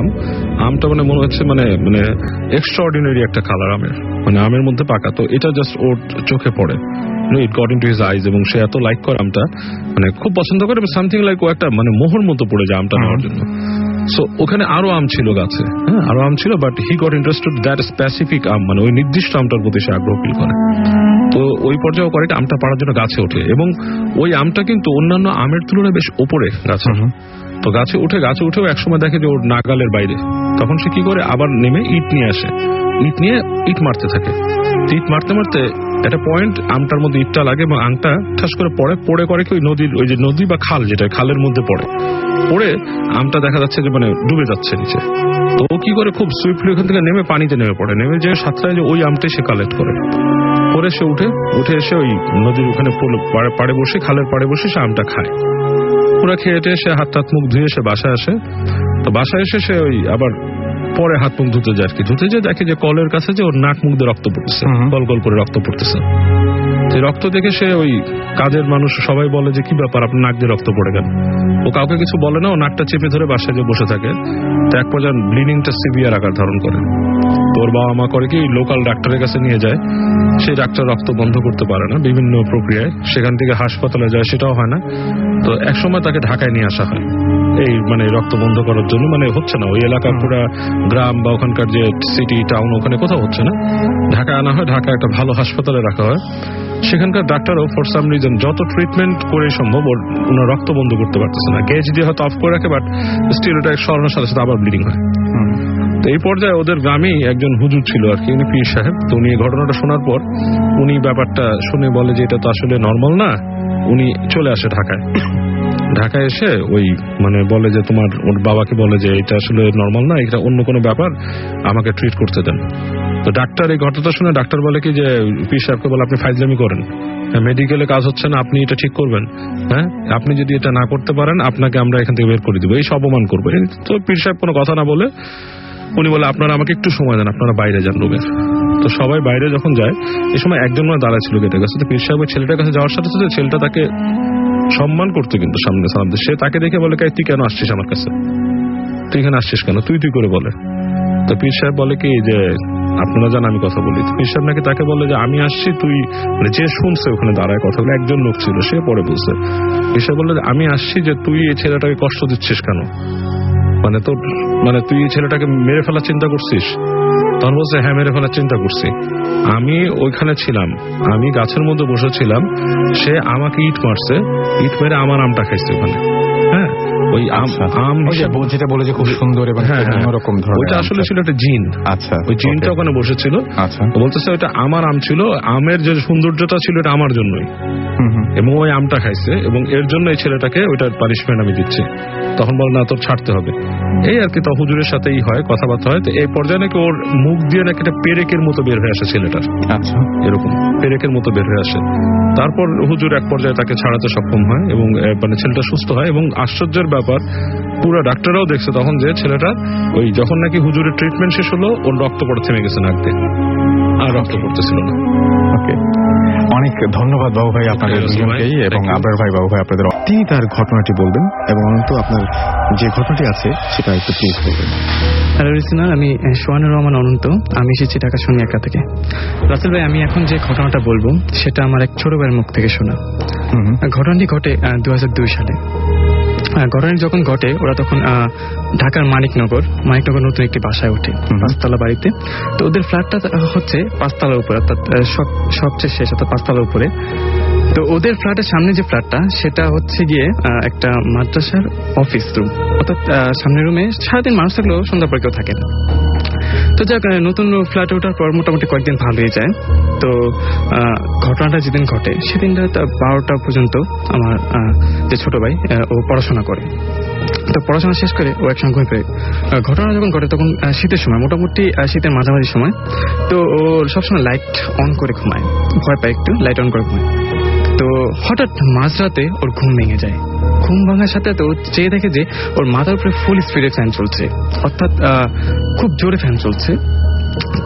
আমটা মানে মনে হচ্ছে মানে মানে এক্সট্রাঅর্ডিনারি একটা কালার আমের, মানে আমের মধ্যে পাকা। তো এটা জাস্ট ওর চোখে পড়ে, it got into his eyes, এবং সে এত লাইক করে আমটা, মানে খুব পছন্দ করে, সামথিং লাইক ও একটা মানে মোহর মতো পড়ে যায় আমটা নেওয়ার জন্য। সো ওখানে আরো আম ছিল গাছে, হ্যাঁ আরো আম ছিল, but he got interested that specific আম, মানে ওই নির্দিষ্ট আমটার প্রতি সে আগ্রহ ফিল করে। তো ওই পর্যায়ে করে আমটা পাড়ার জন্য গাছে ওঠে, এবং ওই আমটা কিন্তু অন্যান্য আমের তুলনায় বেশ ওপরে গাছে। তো গাছে উঠেও একসময় দেখে যে ওর নাগালের বাইরে। তখন সে কি করে, আবার নেমে ইট নিয়ে আসে, ইট মারতে থাকে। ইট মারতে মারতে একটা পয়েন্ট আমটার মধ্যে ইটটা লাগে এবং আংটা ঠাস করে পড়ে করে কি ওই নদীর, ওই যে নদী বা খাল, যেটা খালের মধ্যে পড়ে আমটা দেখা যাচ্ছে যে মানে ডুবে যাচ্ছে নিচে। তো ও কি করে, খুব সুইফটলি ওখান থেকে নেমে পানিতে নেমে পড়ে, নেমে যে সাথে যে ওই আমটাই সে কালেক্ট করে সে উঠে এসে ওই নদীর ওখানে পাড়ে বসে, খালের পাড়ে বসে সে আমটা খায়। পুরা খেয়ে সে হাত মুখ ধুয়ে সে বাসায় আসে। তো বাসায় এসে সে ওই আবার পরে হাত মুখ ধুতে যায় আর কি, ধুতে যেয়ে দেখে যে কলের কাছে যে ওর নাক মুখ দিয়ে রক্ত পড়তেছে, কল করে রক্ত পড়তেছে। রক্ত দেখে সে ওই কাজের মানুষ সবাই বলে যে কি ব্যাপার আপনার নাক দিয়ে রক্ত পড়ে গেল, ও কাউকে কিছু বলে না, ও নাকটা চেপে ধরে বাসায় যে বসে থাকে। তো এক পর্যায়ে ব্লিডিংটা সিভিয়ার আকার ধারণ করে। তোর বাবা মা করে কি লোকাল ডাক্তারের কাছে নিয়ে যায়, সেই ডাক্তার রক্ত বন্ধ করতে পারে না বিভিন্ন প্রক্রিয়ায়, সেখান থেকে হাসপাতালে যায়, সেটাও হয় না। তো একসময় তাকে ঢাকায় নিয়ে আসা হয় এই মানে রক্ত বন্ধ করার জন্য, মানে হচ্ছে না ওই এলাকার পুরো গ্রাম বা ওখানকার যে সিটি টাউন ওখানে কোথাও হচ্ছে না, ঢাকায় আনা হয়, ঢাকা একটা ভালো হাসপাতালে রাখা হয়। সেখানকার ডাক্তারও ফর সাম রিজন যত ট্রিটমেন্ট করে সম্ভব ওনার রক্ত বন্ধ করতে পারতেছে না, গেজ দিয়ে হয়তো অফ করে রাখে, বাট স্টিল ওটা সরানোর সাথে সাথে আবার ব্লিডিং হয়। তো এই পর্যায়ে ওদের গ্রামেই একজন হুজুর ছিল আর কি, উনি পীর সাহেব। তো উনি ঘটনাটা শোনার পর উনি ব্যাপারটা শুনে বলে যে এটা তো আসলে নর্মাল না, উনি চলে আসে ঢাকায়। ঢাকায় এসে ওই মানে বলে যে তোমার ওর বাবাকে বলে যে এটা আসলে নর্মাল না, এটা অন্য কোনো ব্যাপার, আমাকে ট্রিট করতে দেন। তো ডাক্তার এই ঘটনাটা শুনে ডাক্তার বলে কি যে পীর সাহেবকে বলে আপনি ফাইজলামি করেন, মেডিকেলে কাজ হচ্ছে না, আপনি এটা ঠিক করবেন, হ্যাঁ আপনি যদি এটা না করতে পারেন আপনাকে আমরা এখান থেকে বের করে দিব, এই সব অপমান করবে। তো পীর সাহেব কোনো কথা না বলে উনি বলে আপনারা আমাকে একটু সময় দেন, আপনারা বাইরে যান রুমের। তো সবাই বাইরে যখন যায় এই সময় একজন মানে দাঁড়ায় ছিল গেটের কাছে। তো পীর সাহেব ছেলেটার কাছে যাওয়ার সাথে সাথে ছেলেটা তাকে সম্মান করতো, কিন্তু সামনে সামনে সে তাকে দেখে বলে তুই কেন আসছিস আমার কাছে, তুই এখানে আসছিস কেন, তুই তুই করে বলে। তো পীর সাহেব বলে কি যে আপনারা জান আমি কথা বলি। পীর সাহেব নাকি তাকে বলে যে আমি আসছি, তুই মানে যে শুনছে ওখানে দাঁড়ায় কথাগুলো, একজন লোক ছিল সে পরে বলছে, পীর সাহেব বলে আমি আসছি যে তুই এই ছেলেটাকে কষ্ট দিচ্ছিস কেন, মানে তোর মানে তুই এই ছেলেটাকে মেরে ফেলার চিন্তা করছিস? তখন বলছে হ্যাঁ মেরে ফেলার চিন্তা করছি, আমি ওইখানে ছিলাম, আমি গাছের মধ্যে বসেছিলাম, সে আমাকে ইট মারছে, ইট মেরে আমার আমটা খাইছে ওখানে। হ্যাঁ ওই আম যেটা বলে যে খুব সুন্দর এবং অন্যরকম ধরনের, ওইটা আসলে ছিল একটা জিন। আচ্ছা ওই জিনটা ওখানে বসেছিল। আচ্ছা বলতেছে ওইটা আমার আম ছিল, আমের যে সৌন্দর্যটা ছিল এটা আমার জন্যই, এবং ওই আমটা খাইছে এবং এর জন্য এই ছেলেটাকে ওইটার পানিশমেন্ট আমি দিচ্ছি। তখন বল না তোর ছাড়তে হবে, এই আর কি। তো হুজুরের সাথেই হয় কথাবার্তা হয়। তো এই পর্যায়ে নাকি ওর মুখ দিয়ে নাকি একটা পেরেকের মতো বের হয়ে আসে ছেলেটার, আচ্ছা এরকম পেরেকের মতো বের হয়ে আসে। তারপর হুজুর এক পর্যায়ে তাকে ছাড়াতে সক্ষম হয় এবং মানে ছেলেটা সুস্থ হয়। এবং আশ্চর্যের ব্যাপার পুরো ডাক্তাররাও দেখছে তখন যে ছেলেটা ওই যখন নাকি হুজুরের ট্রিটমেন্ট শেষ হলো ওর রক্ত পড়া থেমে গেছে নাক দিয়ে, আর রক্ত পড়তেছিল না। ওকে, অনেক ধন্যবাদ বাবু ভাই আপনাদের দুজনকেই, এবং আবরার ভাই বাবু ভাই আপনাদের তার ঘটনাটি বলবেন, এবং অনন্ত আপনার যে ঘটনাটি আছে সেটা একটু প্লিজ বলবেন। হ্যালো রিসিনার, আমি সোহানুর রহমান অনন্ত, আমি এসেছি ঢাকা সোনিয়াকা থেকে। রাসেল ভাই, আমি এখন যে ঘটনাটা বলবো সেটা আমার এক ছোট ভাইয়ের মুখ থেকে শোনা। ঘটনাটি ঘটে 2002 সালে। ঘটনাটি যখন ঘটে ওরা তখন ঢাকার মানিকনগর নতুন একটি বাসায় ওঠে, 5 তলা বাড়িতে। তো ওদের ফ্ল্যাটটা হচ্ছে 5 তলার উপরে, অর্থাৎ সবচেয়ে শেষ, অর্থাৎ 5 তলার উপরে। তো ওদের ফ্ল্যাটের সামনে যে ফ্ল্যাটটা সেটা হচ্ছে গিয়ে একটা মাদ্রাসার অফিস রুম, অর্থাৎ সামনের রুমে সারাদিন মানুষ থাকলেও সন্ধ্যা পরে কেউ থাকে না। তো যাক, নতুন ফ্ল্যাটে ওঠার পর মোটামুটি কয়েকদিন ভালোই যায়। তো ঘটনাটা যেদিন ঘটে সেদিন রাত 12টা পর্যন্ত আমার যে ছোট ভাই ও পড়াশোনা করে। তো পড়াশোনা শেষ করে ও একসঙ্গে ঘুমিয়ে পড়ে। ঘটনা যখন ঘটে তখন শীতের সময়, মোটামুটি শীতের মাঝামাঝি সময়। তো ও সবসময় লাইট অন করে ঘুমায়, ভয় পায় একটু, লাইট অন করে ঘুমায়। তো হঠাৎ মাঝরাতে ওর ঘুম ভেঙে যায়। ঘুম ভাঙার সাথে তো চেয়ে দেখে যে ওর মাথার উপরে ফুল স্পিডে ফ্যান চলছে, অর্থাৎ খুব জোরে ফ্যান চলছে।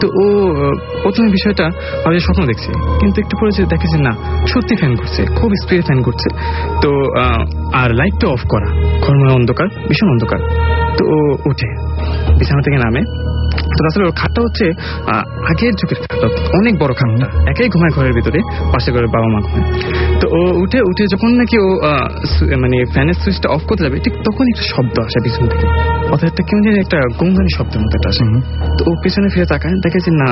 তো ও প্রথমে বিষয়টা ভাবে স্বপ্ন দেখছে, কিন্তু একটু পরে দেখে যে না, সত্যি ফ্যান ঘুরছে, খুব স্পিডে ফ্যান ঘুরছে। তো আর লাইটটা অফ করা, ঘরময় অন্ধকার, ভীষণ অন্ধকার। তো ও উঠে বিছানা থেকে নামে। তো আসলে ওর খাটটা হচ্ছে আগের যুগের খাটটা, অনেক বড় খাটটা, একাই ঘুমায় ঘরের ভিতরে, পাশে করে বাবা মা ঘুমায়। তো ও উঠে যখন নাকি ও মানে ফ্যানের সুইচটা অফ করতে যাবে, ঠিক তখন একটা শব্দ আসে পিছন থেকে, অর্থাৎ একটা কেমন জানি একটা গঙ্গানি শব্দের মতো একটা আসে। তো ও পেছনে ফিরে তাকায়, দেখে যে না,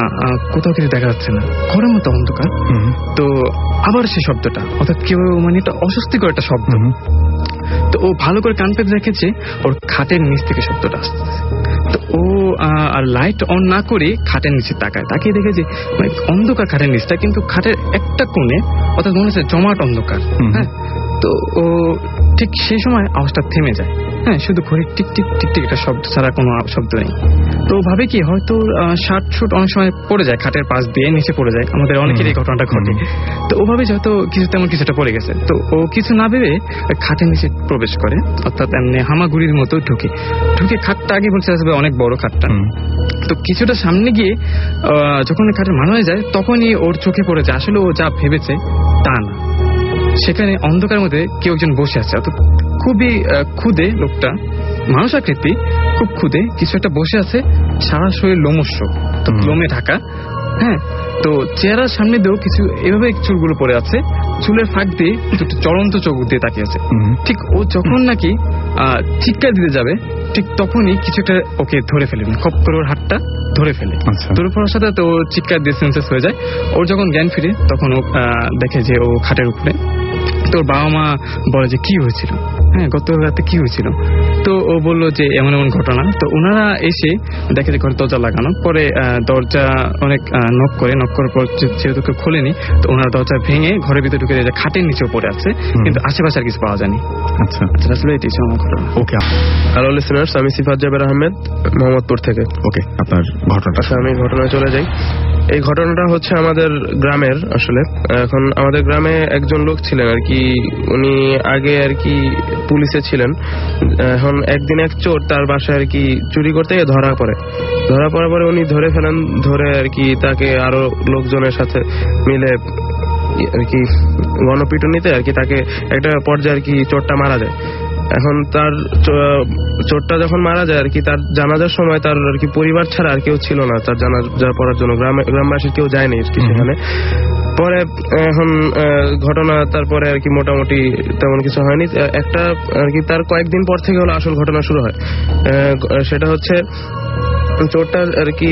কোথাও কিছু দেখা যাচ্ছে না, ঘরের মতো অন্ধকার। তো আবার সেই শব্দটা, অর্থাৎ কেউ মানে একটা অস্বস্তিকর একটা শব্দ। তো ও ভালো করে কান পেতে দেখেছে ওর খাটের নিচ থেকে শব্দটা আসতেছে। তো ও আর লাইট অন না করে খাটের নিচে তাকিয়ে দেখে যে অন্ধকার খাটের নিচটা, কিন্তু খাটের একটা কোণে, অর্থাৎ মনে হচ্ছে জমাট অন্ধকার। হ্যাঁ, তো ও ঠিক সেই সময় আওয়াজটা থেমে যায়। হ্যাঁ, শুধু ঘড়ি টিক টিক টিক টিক একটা শব্দ ছাড়া কোনো শব্দ নেই। তো ভাবে কি হয়তো শার্ট শুট অনেক সময় পড়ে যায়, খাটের পাশ দিয়ে নিচে পড়ে যায়, আমাদের অনেকের এই ঘটনাটা ঘটে। তো ও ভাবে হয়তো কিছু তেমন কিছুটা পড়ে গেছে। তো ও কিছু না ভেবে খাটের নিচে প্রবেশ করে, অর্থাৎ এমনি হামাগুড়ির মতো ঢুকে খাটটা আগে বলছে আসবে অনেক বড় খাটটা। তো কিছুটা সামনে গিয়ে যখন খাটের মান হয়ে যায় তখনই ওর চোখে পড়ে যায় আসলে ও যা ভেবেছে তা না। সেখানে অন্ধকারের মধ্যে কেউ একজন বসে আছে, অর্থাৎ খুবই ক্ষুদে লোকটা, মানুষ আকৃতি, খুব ক্ষুদে, কিছু একটা বসে আছে, সারা শরীর লোমস্য, লোমে ঢাকা। হ্যাঁ, তো চেহারার সামনে দিয়েও কিছু এভাবে চুলগুলো পড়ে আছে, চুলের ফাঁক দিয়ে দুটো চলন্ত চোখ দিয়ে তাকিয়ে আছে। ঠিক ও যখন নাকি চিৎকার দিতে যাবে, ঠিক তখনই কিছু একটা ওকে ধরে ফেলে, খপ করে ওর হাতটা ধরে ফেলে। ধরে পড়ার সাথে তো চিৎকার দিয়ে সেন্সেস হয়ে যায়। ওর যখন জ্ঞান ফিরে তখন ও দেখে যে ও খাটের উপরে। তোর বাবা মা বলে যে কি হয়েছিল, হ্যাঁ গত রাতে কি হয়েছিল, তো ও বললো যে এমন এমন ঘটনা। তো ওনারা এসে দেখে যে ঘরে দরজা লাগানো, পরে দরজা অনেক নক করার পর যেহেতু কেউ খোলেনি, তো ওনারা দরজা ভেঙে ঘরের ভিতরে ঢুকে যায়, খাটের নিচেও পড়ে আছে, কিন্তু আশেপাশে আর কিছু পাওয়া যায়নি। আচ্ছা আসলে এটাই ছিল আমার ঘটনা। ওকে, হ্যালো লিসেনার্স, আমি সিফাত জাবের আহমেদ, মোহাম্মদপুর থেকে। ওকে, আপনার ঘটনাটা। আচ্ছা, আমি ঘটনায় চলে যাই। এই ঘটনাটা হচ্ছে আমাদের গ্রামের। আসলে এখন আমাদের গ্রামে একজন লোক ছিলেন আর কি, উনি আগে আর কি পুলিশে ছিলেন। এখন একদিন এক চোর তার বাসায় আর কি চুরি করতে গিয়ে ধরা পড়ার পরে উনি ধরে ফেলেন। ধরে আর কি তাকে আরো লোকজনের সাথে মিলে আর কি গণপিটুনিতে আর কি তাকে একটা পর্যায়ে আর কি চোরটা মারা যায়। এখন তার চোরটা যখন মারা যায় আর কি, তার জানাজার সময় তার আর কি পরিবার ছাড়া আর কেউ ছিল না তার জানাজা পড়ার জন্য, গ্রামবাসীর কেউ যায়নি আর কি সেখানে। পরে এখন ঘটনা তারপরে আর কি মোটামুটি তেমন কিছু হয়নি। একটা আর কি তার কয়েকদিন পর থেকে হলো আসল ঘটনা শুরু হয়। সেটা হচ্ছে চোরটা আর কি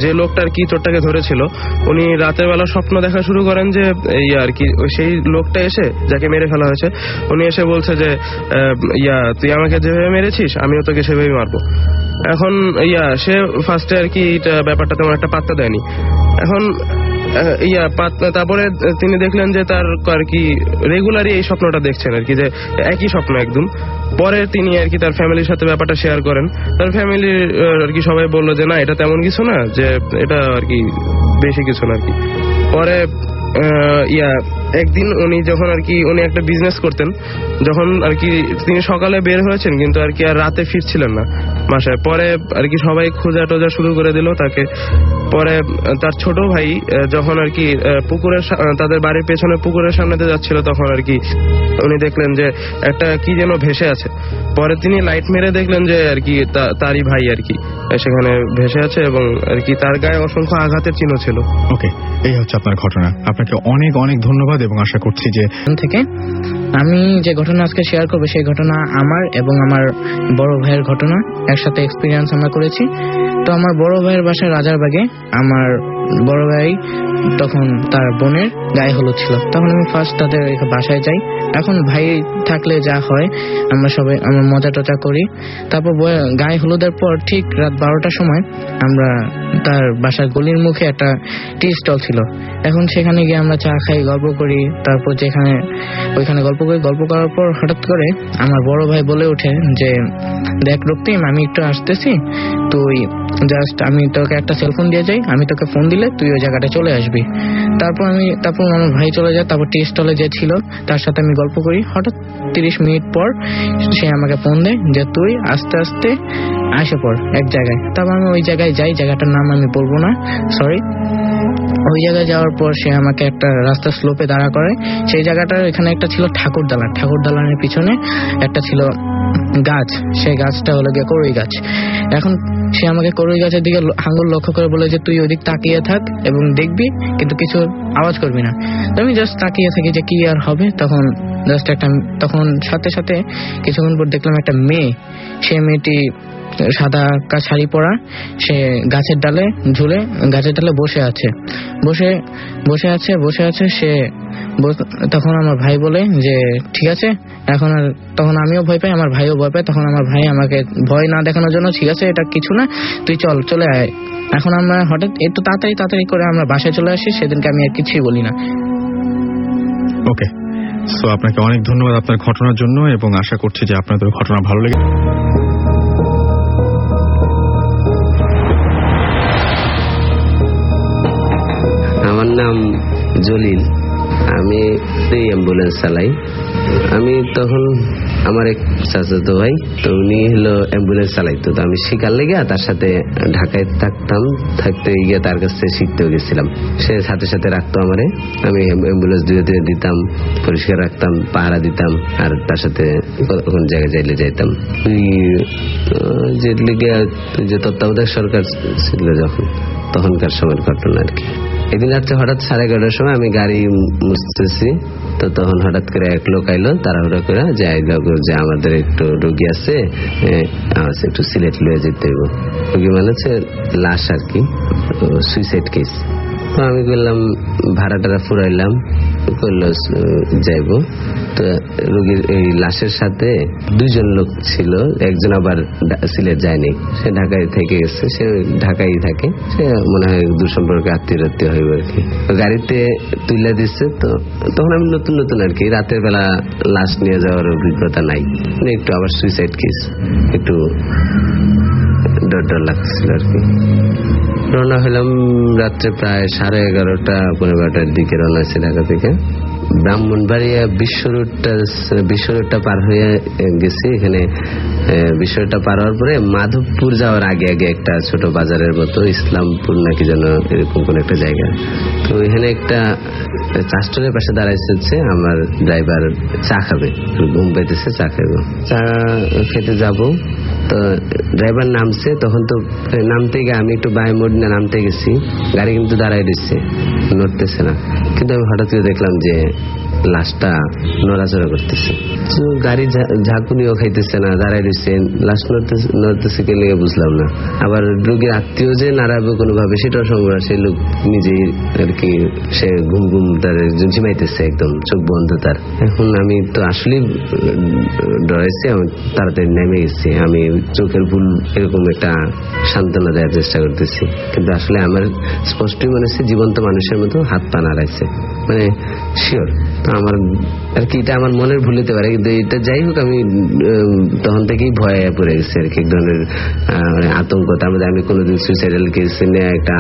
যে লোকটা আর কি চোরটাকে ধরেছিল, উনি রাতের বেলা স্বপ্ন দেখা শুরু করেন যে আর কি সেই লোকটা এসে, যাকে মেরে ফেলা হয়েছে, উনি এসে বলছে যে তুই আমাকে যেভাবে মেরেছিস আমিও তোকে সেভাবেই মারবো। এখন সে ফার্স্টে আর কি ব্যাপারটা তেমন একটা পাত্তা দেয়নি। এখন তারপরে তিনি দেখলেন যে তার আর কি রেগুলারই এই স্বপ্নটা দেখছেন আর কি, যে একই স্বপ্ন একদম। পরে তিনি আর কি তার ফ্যামিলির সাথে ব্যাপারটা শেয়ার করেন। তার ফ্যামিলির আর কি সবাই বললো যে না, এটা তেমন কিছু না, যে এটা আর কি বেশি কিছু না আর কি। পরে একদিন উনি যখন আর কি উনি একটা বিজনেস করতেন, যখন আর কি তিনি সকালে বের হয়েছেন কিন্তু আর কি আর রাতে ফিরছিলেন না বাসায়। পরে আর কি সবাই খোঁজা টোজা শুরু করে দিল তাকে। পরে তার ছোট ভাই যখন আর কি পুকুরের তাদের বাড়ির পেছনে পুকুরের সামনেতে যাচ্ছিল, তখন আর কি উনি দেখলেন যে একটা কি যেন ভেসে আছে। পরে তিনি লাইট মেরে দেখলেন যে আর কি তারই ভাই আর কি সেখানে ভেসে আছে এবং আর কি তার গায়ে অসংখ্য আঘাতের চিহ্ন ছিল। ওকে, এই হচ্ছে আপনার ঘটনা। আপনাকে অনেক অনেক ধন্যবাদ এবং আশা করছি যে থেকে আমি যে ঘটনা আজকে শেয়ার করবো সেই ঘটনা আমার এবং আমার বড় ভাইয়ের ঘটনা, একসাথে এক্সপিরিয়েন্স আমরা করেছি। তো আমার বড় ভাইয়ের বাসা রাজারবাগে। আমার বড় ভাই তখন তার বোনের গায়ে হলুদ ছিল, তখন আমি ফার্স্ট তাদের বাসায় যাই। এখন ভাই থাকলে যা হয় আমরা সবাই মজা টজা করি। তারপর গায়ে হলুদের পর ঠিক রাত 12টার সময় আমরা তার বাসার গলির মুখে একটা টি স্টল ছিল। এখন সেখানে গিয়ে আমরা চা খাই, গল্প করি। তারপর ওইখানে গল্প করার পর হঠাৎ করে আমার বড় ভাই বলে ওঠে যে দেখ রক্তিম, আমি একটু আসতেছি, তুই জাস্ট আমি তোকে একটা সেলফোন দিয়ে যাই, আমি তোকে ফোন দিলে তুই ওই জায়গাটা চলে আসবি। তারপর আমার ভাই চলে যায়। তারপর টি স্টলে যে ছিল তার সাথে আমি গল্প করি। হঠাৎ 30 মিনিট পর সে আমাকে ফোন দেয় যে তুই আস্তে আস্তে আসে পড় এক জায়গায়। তারপর আমি ওই জায়গায় যাই, জায়গাটার নাম আমি বলবো না, সরি। ওই জায়গায় যাওয়ার পর সে আমাকে একটা রাস্তা স্লোপে দাঁড়া করে। সেই জায়গাটার এখানে একটা ছিল ঠাকুর দালানের পিছনে একটা ছিল গাছ, সেই গাছটা হলো গিয়ে করই গাছ। এখন সে আমাকে করই গাছের দিকে আঙুল লক্ষ্য করে বলে যে তুই ওইদিক তাকিয়ে থাক এবং দেখবি, কিন্তু কিছু আওয়াজ করবি না। আমি জাস্ট তাকিয়ে থাকি যে কি আর হবে। তখন সাথে সাথে কিছুক্ষণ পর দেখলাম একটা মেয়ে, সে মেয়েটি সাদা শাড়ি পরা, সে গাছের ডালে ঝুলে গাছের ডালে বসে আছে সে। তখন আমার ভাই বলে যে ঠিক আছে, তখন আমিও ভয় পাই, আমার ভাইও ভয় পায়। তখন আমার ভাই আমাকে ভয় না দেখানোর জন্য ঠিক আছে এটা কিছু না, তুই চলে আয়। এখন আমরা হঠাৎ একটু তাড়াতাড়ি করে আমরা বাসায় চলে আসি। সেদিনকে আমি আর কিছুই বলি না। ওকে, সো আপনাকে অনেক ধন্যবাদ আপনার ঘটনার জন্য এবং আশা করছি যে আপনাদের ঘটনা ভালো লেগে। আমার নাম জলিল, আমি অ্যাম্বুলেন্স চালাই। আমি তখন আমার এক চাচাতো ভাই, তো উনি হলো অ্যাম্বুলেন্স চালাইতো, তো আমি শিকার লেগে তার সাথে ঢাকায় থাকতে গিয়ে তার কাছে শিখতেও গেছিলাম। সে সাথে সাথে রাখতো আমারে, আমি অ্যাম্বুলেন্স দিয়ে দিতাম, পরিষ্কার রাখতাম, পাহারা দিতাম, আর তার সাথে কোন জায়গায় যাইলে যাইতাম। যে তত্ত্বাবধায়ক সরকার ছিল যখন, তখনকার সময়ের ঘটনা আর কি। এদিন রাত্রে হঠাৎ 11:30টার সময় আমি গাড়ি মুছতেছি, তো তখন হঠাৎ করে এক লোক আইলো তাড়াহুড়া করে, যে আইলো যে আমাদের একটু রোগী আছে, একটু সিলেট লয়ে যেতে হইব। রোগী মানে হচ্ছে লাশ আর কি, সুইসাইড কেস। তো আমি বললাম ভাড়াটা ফুরাইলাম, করলো যাইব। তো রোগীর এই লাশের সাথে 2 জন লোক ছিল, একজন আবার সিলেট যায়নি, সে ঢাকায় থেকে গেছে, সে ঢাকায় থাকে, সে মনে হয় দুঃসম্পর্কে আত্মীয় হইব আর কি। গাড়িতে তুলে দিচ্ছে, তো তখন আমি নতুন আর কি, রাতের বেলা লাশ নিয়ে যাওয়ার অভিজ্ঞতা নাই, একটু আবার সুইসাইড কেস, একটু ডর লাগছিল আর কি। রওনা হলাম রাত্রে প্রায় 11:30-11:15টার দিকে রওনা হয়েছে ঢাকা থেকে। ব্রাহ্মণবাড়িয়া বিশ্ব রোডটা পার হয়ে গেছি। এখানে বিশ্ব রোডটা পার হওয়ার পরে মাধবপুর যাওয়ার আগে একটা ছোট বাজারের মতো, ইসলামপুর নাকি যেন এরকম কোন একটা জায়গা। তো এখানে একটা চা স্টলের পাশে দাঁড়াইছে হচ্ছে আমার ড্রাইভার, চা খাবে, ঘুম পাইতেছে, চা খাবো, চা খেতে যাব। তো ড্রাইভার নামছে, তখন তো নামতে গিয়ে আমি একটু বাই মোড না নামতে গেছি, গাড়ি কিন্তু দাঁড়াই দিচ্ছে, নড়তেছে না। কিন্তু আমি হঠাৎ করে দেখলাম যে লাশটা নড়াচড়া করতেছে, গাড়ি ঝাঁকুনিও খাইতেছে না, দাঁড়াই দিচ্ছে, লাশ নড়তেছে কে লেগে বুঝলাম না। আবার রোগীর আত্মীয় যে নাড়াবে কোনোভাবে সেটাও সম্ভব না, সেই লোক নিজেই আর কি, সে ঘুম তার ঝিমাইতেছে, একদম চোখ বন্ধ তার। এখন আমি তো আসলেই ডরাইছি, আমি তাড়াতাড়ি নেমে গেছি, আমি চোখের ভুল এরকম একটা সান্ত্বনা দেওয়ার চেষ্টা করতেছি, কিন্তু আসলে আমার স্পষ্টই মনে হচ্ছে জীবন্ত মানুষের মতো হাত পা নাড়াইছে, মানে শিওর। তো আমার আর কি, এটা আমার মনের ভুল হতে পারে, কিন্তু এটা যাই হোক, আমি তখন থেকেই ভয়ে পড়ে গেছি আর কি, এক ধরনের মানে আতঙ্ক। তার মধ্যে আমি কোনোদিন সুইসাইডাল কেস নিয়ে একটা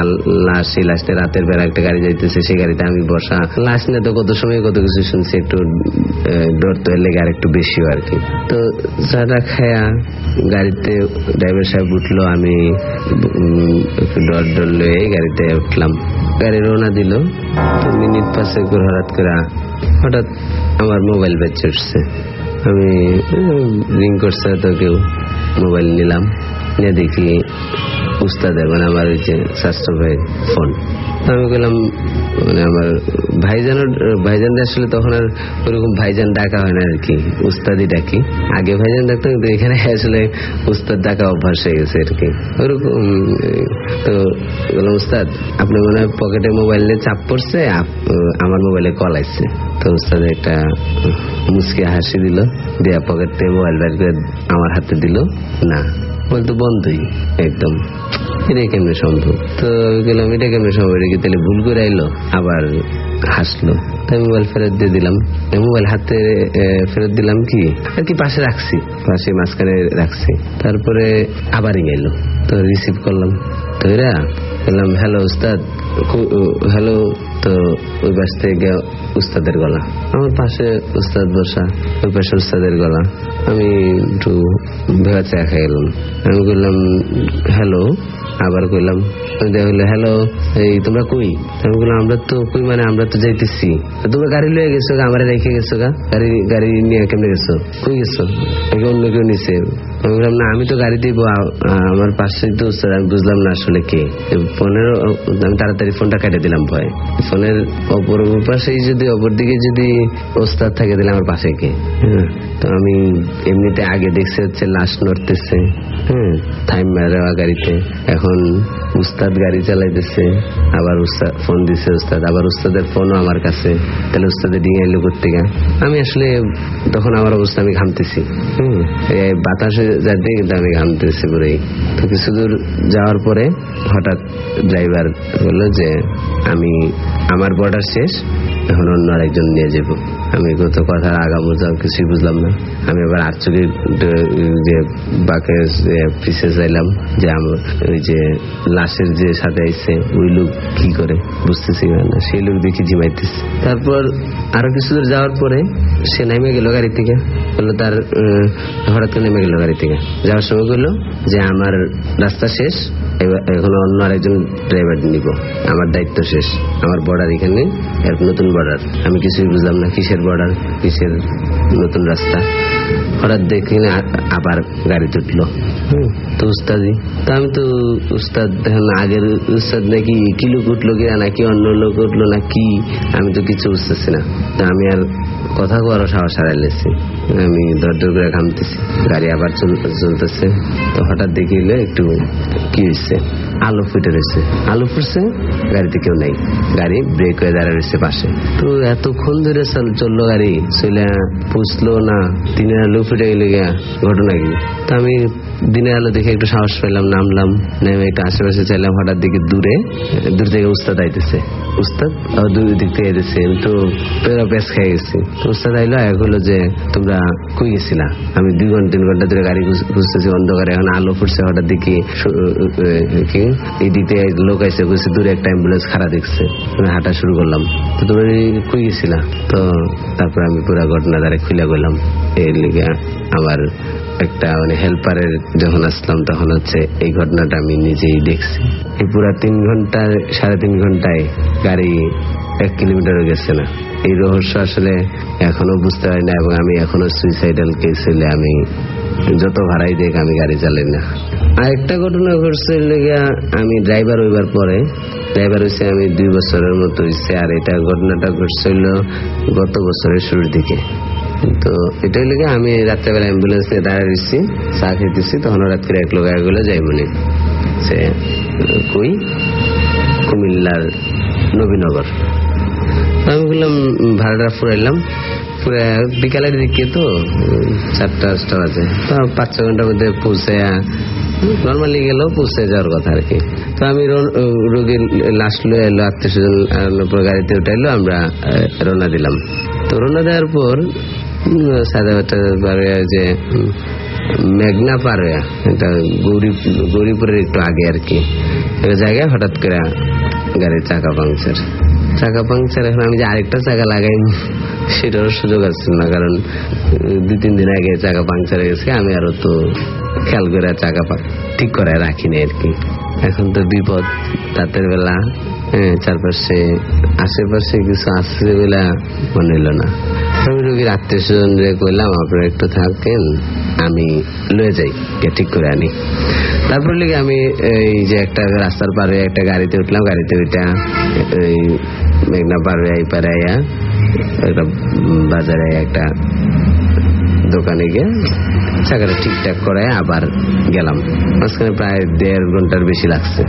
লাশ, সেই লাশটা রাতের বেলা একটা গাড়ি যাইতেছে, সেই গাড়িতে আমি বসা, লাশ নিয়ে তো কত সময় কত কিছু শুনছি, একটু ডর তো লেগে আর একটু বেশিও আর কি। তো চাটা খায়া গাড়িতে ড্রাইভার সাহেব উঠলো, আমি একটু ডর লয়ে গাড়িতে উঠলাম, গাড়ি রওনা দিল। তো মিনিট 5 করে হঠাৎ আমার মোবাইল বেঁচে উঠছে, আমি রিং করছে, তো কেউ মোবাইল নিলাম, নিয়ে দেখি উস্তাদের, মানে আমার ওই যে স্বাস্থ্য ভাইয়ের ফোন। আমি বললাম, মানে আমার ভাইজান আসলে তখন আর ওরকম ভাইজান ডাকা হয় না আর কি, উস্তাদি ডাকি। আগে ভাইজান ডাকতাম, কিন্তু এখানে আসলে উস্তাদ ডাকা অভ্যাস হয়ে গেছে আর কি ওরকম। তো বললাম, উস্তাদ আপনি মনে হয় পকেটে মোবাইলে চাপ পড়ছে, আমার মোবাইলে কল আসছে। তো উস্তাদ একটা মুচকে হাসি দিল, দিয়া পকেট থেকে মোবাইল বের করে আমার হাতে দিল, না বলতো বন্ধই একদম, এটা কেমনে সম্ভব? তো গেলাম, এটা কেমনে সম্ভব, এটা কি তাহলে ভুল করে আইলো? আবার হাসলো, তাই মোবাইল ফেরত দিয়ে দিলাম। মোবাইল হাতে ফেরত দিলাম কি আর কি, পাশে রাখছি, পাশে মাঝখানে রাখছি। তারপরে আবার এলো, তো রিসিভ করলাম, তো এরা বললাম, হ্যালো উস্তাদ, হ্যালো। তো ওই পাশ থেকে উস্তাদের গলা, আমার পাশে উস্তাদ বসা, ওই পাশে উস্তাদের গলা। আমি একটু ভেবা চা খাই গেলাম। আমি বললাম হ্যালো, আবার কইলাম, হ্যালো, এই তোমরা কই? আমি বললাম, আমরা তো কই মানে আমরা তো যাইতেছি। তোমরা গাড়ি লয়ে গেছো গা, আমার রেখে গেছো গা, গাড়ি নিয়ে কেমনে গেছো, কই গেছো? অন্য কেউ নিছে? আমি বললাম, না আমি তো গাড়ি দিব, আমার পাশে তো উস্তাদ। আমি বুঝলাম না আসলে কে। ফোনের আমি তাড়াতাড়ি ফোনটা কেটে দিলাম ভয়। ফোনের অপর পাশেই যদি, অপর দিকে যদি ওস্তাদ থাকে, দিলে আমার পাশে কে? তো আমি এমনিতে আগে দেখছি হচ্ছে লাশ নড়তেছে, থাইম মারা গাড়িতে, এখন উস্তাদ গাড়ি চালাইতেছে, আবার উস্তাদ ফোন দিছে, উস্তাদ আবার উস্তাদের ফোনও আমার কাছে, তাহলে উস্তাদের ডিঙে এলো করতে গা। আমি আসলে তখন আমার অবস্থা, আমি ঘামতেছি, বাতাসে যাতে, কিন্তু আমি ঘামতেছি পুরোই। তো কিছু দূর যাওয়ার পরে হঠাৎ ড্রাইভার বললো যে আমার বর্ডার শেষ, এখন অন্য আরেকজন নিয়ে যাবো। আমি কত কথা আগা বুঝলাম, কিছুই বুঝলাম না। আমি এবার আর্চকে যে বাকে পিছিয়ে চাইলাম যে আমার ওই যে লাশের যে সাথে আইছে ওই লোক কি করে বুঝতেছি না, সেই লোক দেখি জিমাইতেছে। তারপর আরো কিছু দূর যাওয়ার পরে সে নেমে গেল গাড়ি থেকে, বললো তার হঠাৎ করে নেমে গেল গাড়ি থেকে। যাওয়ার সময় বললো যে আমার রাস্তা শেষ, এখন অন্য আরেকজন ড্রাইভার নিব, আমার দায়িত্ব শেষ, আমার বর্ডার এখানে নতুন বর্ডার। আমি কিছুই বুঝলাম না, কিসের বর্ডার, কিসের নতুন রাস্তা। হঠাৎ দেখি আবার গাড়ি তুটলো। তো উস্তাদি, তো আমি তো উস্তাদ আগের উস্তাদ নাকি কি লোক উঠলো কিনা, নাকি অন্য লোক উঠলো না কি, আমি তো কিছু বুঝতেছি না। তো আমি আর কথা করার সাহস হারাইলেছি, আমি দরদর করে ঘামতেছি। গাড়ি আবার চলতেছে। তো হঠাৎ দেখিলে একটু কি হয়েছে, আলো ফুটে রয়েছে, আলো ফুটছে, গাড়িতে কেউ নাই, গাড়ি ব্রেক হয়ে দাঁড়িয়ে রয়েছে পাশে। তো এতক্ষণ ধরে চললো গাড়ি, চলে পুষলো না, দিনের আলো ফুটে গেলে গিয়া ঘটনা কি। তো আমি দিনের আলো দেখে একটু সাহস পেলাম, নামলাম, নেমে একটু আশেপাশে চাইলাম। হঠাৎ দিকে দূর থেকে উস্তাদ আইতেছে, উস্তাদ দুই দিক থেকে এসেছে, তো পেস খেয়ে গেছি। উস্তাদ আইলো, হলো যে তোমরা কই গেছিলা? আমি 2-3 ঘন্টা ধরে গাড়ি খুঁজতেছি অন্ধকারে, এখন আলো ফুটছে। হঠাৎ দিকে কি এই দিকে লোক আইসে, বুঝছে দূরে একটা অ্যাম্বুলেন্স খারাপ দেখছে, আমি হাঁটা শুরু করলাম। তো তোমরা কই গেছিলা? তো তারপর আমি পুরো ঘটনা দ্বারা খুলে গেলাম। এর লিগে আমার একটা মানে হেল্পারের যখন আসলাম তখন হচ্ছে এই ঘটনাটা আমি নিজেই দেখছি। এই পুরা 3 ঘন্টা 3.5 ঘন্টায় গাড়ি 1 কিলোমিটারও গেছে না। এই রহস্য আসলে এখনো বুঝতে পারি না, এবং আমি এখনো সুইসাইডাল কেস হলে আমি যত ভাড়াই দেখ আমি গাড়ি চালাই না। আরেকটা ঘটনা ঘটছে, আমি ড্রাইভার হইবার পরে, ড্রাইভার হয়েছে আমি 2 বছরের মতো হয়েছে। আর এটা ঘটনাটা ঘটছিল গত বছরের শুরুর দিকে। তো এটাই লেগে আমি রাত্রেবেলা অ্যাম্বুলেন্স নিয়ে দাঁড়িয়ে দিচ্ছি, চা খেতেছি, তখন রাত্রে এক লোক এগুলো যাই মনে সে কই কুমিল্লার নবীনগর। আমি বললাম ভাড়াটা ফুরাইলাম, পুরো বিকালের দিকে, তো 4টা বাজে, 5-6 ঘন্টার মধ্যে পৌঁছে নর্মালি গেলেও পৌঁছে যাওয়ার কথা আর কি। তো আমি রোগীর লাশ লয়ে এলো, আত্মীয়-স্বজন গাড়িতে উঠাইলো, আমরা রওনা দিলাম। তো রওনা দেওয়ার পর 5:30 যে মেঘনা পার হয়ে এটা গৌরীপুরের একটু আগে আর কি জায়গায় হঠাৎ করে গাড়ির চাকা পাংচার। এখন আমি যে আরেকটা চাকা লাগাই সেটারও সুযোগ আসছিল না, কারণ 2-3 দিন আগে চাকা পাংচার হয়ে গেছে। আমি আরো তো খেয়াল করে চাকা ঠিক করে রাখিনি আর কি। এখন তো বিপদ, রাতের বেলা, চারপাশে আশেপাশে কিছু আসছে বলে মনে হলো না। আমি রোগীর আত্মীয়-স্বজন কইলাম আপনারা একটু থাকেন, আমি লয়ে যাই, ঠিক করে আনি। তারপর লিগে আমি এই যে একটা রাস্তার পারে একটা গাড়িতে উঠলাম, গাড়িতে ওইটা ওই মেঘনা পার হয়ে পারে আইয়া একটা বাজারে একটা দোকানে গিয়ে চাকাটা ঠিকঠাক করে আবার গেলাম। মাঝখানে প্রায় 1.5 ঘন্টার বেশি লাগছে।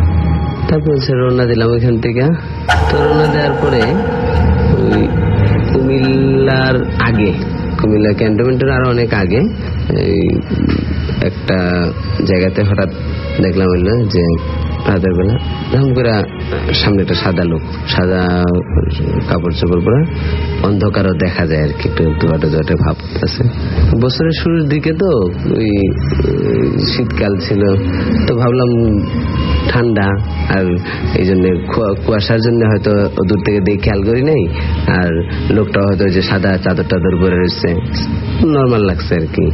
তারপর রওনা দিলাম ওইখান থেকে। তো রওনা দেওয়ার পরে ওই কুমিল্লার আগে, কুমিল্লা ক্যান্টনমেন্টের আরো অনেক আগে একটা জায়গাতে হঠাৎ দেখলাম হইলো যে রাতের বেলা এরকম করে সামনে একটা সাদা লোক, সাদা কাপড় চোপড় পরা, অন্ধকারও দেখা যায় আর কি, একটু দুয়াটে ভাব আছে। বছরের শুরুর দিকে তো ওই শীতকাল ছিল, তো ভাবলাম ঠান্ডা, আর এই জন্য কুয়াশার জন্য হয়তো দূর থেকে দেখে খেয়াল করি নাই। আর লোকটা হয়তো যে সাদা চাদর টাদর পরে রয়েছে, নর্মাল লাগছে আর কি।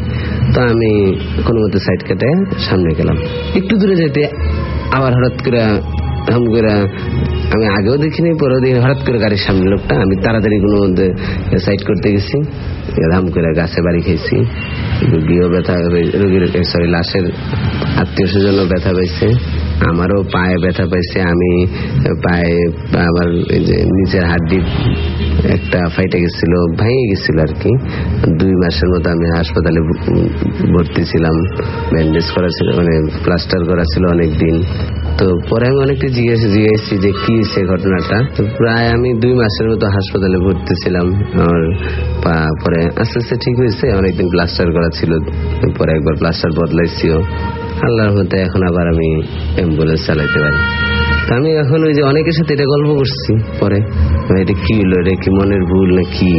তো আমি কোনো মতো সাইড কেটে সামনে গেলাম। একটু দূরে যেতে আবার হঠাৎ করে আমি আগেও দেখিনি, পরেও দেখি হঠাৎ করে গাড়ির সামনে লোকটা। আমি তাড়াতাড়ি কোনো মধ্যে সাইড করতে গেছি, ধাম করে গাছে বাড়ি খেয়েছি। রোগীও ব্যথা, রোগীর লাশের আত্মীয়-স্বজনও ব্যথা পাইছে, আমারও পায়ে ব্যথা পাইছে। আমি পায়ে আমার নিচের হাড্ডি একটা ফাইটে গেছিল, ভেঙে গেছিল আর কি। 2 মাসের মতো আমি হাসপাতালে ভর্তি ছিলাম, ব্যান্ডেজ করা ছিল, মানে প্লাস্টার করা ছিল অনেক দিন। তো পরে আমি অনেকটা জিজ্ঞাসি যে কি হয়েছে ঘটনাটা। তো প্রায় আমি 2 মাসের মতো হাসপাতালে ভর্তি ছিলাম। আর পরে আস্তে আস্তে ঠিক হয়েছে, অনেকদিন প্লাস্টার করা ছিল, পরে একবার প্লাস্টার বদলাইছিও। আল্লাহর মতে এখন আবার আমি অ্যাম্বুলেন্স চালাইতে পারি। তো আমি এখন ওই যে অনেকের সাথে এটা গল্প করছি, পরে এটা কি হলো, এটা কি মনের ভুল না কি,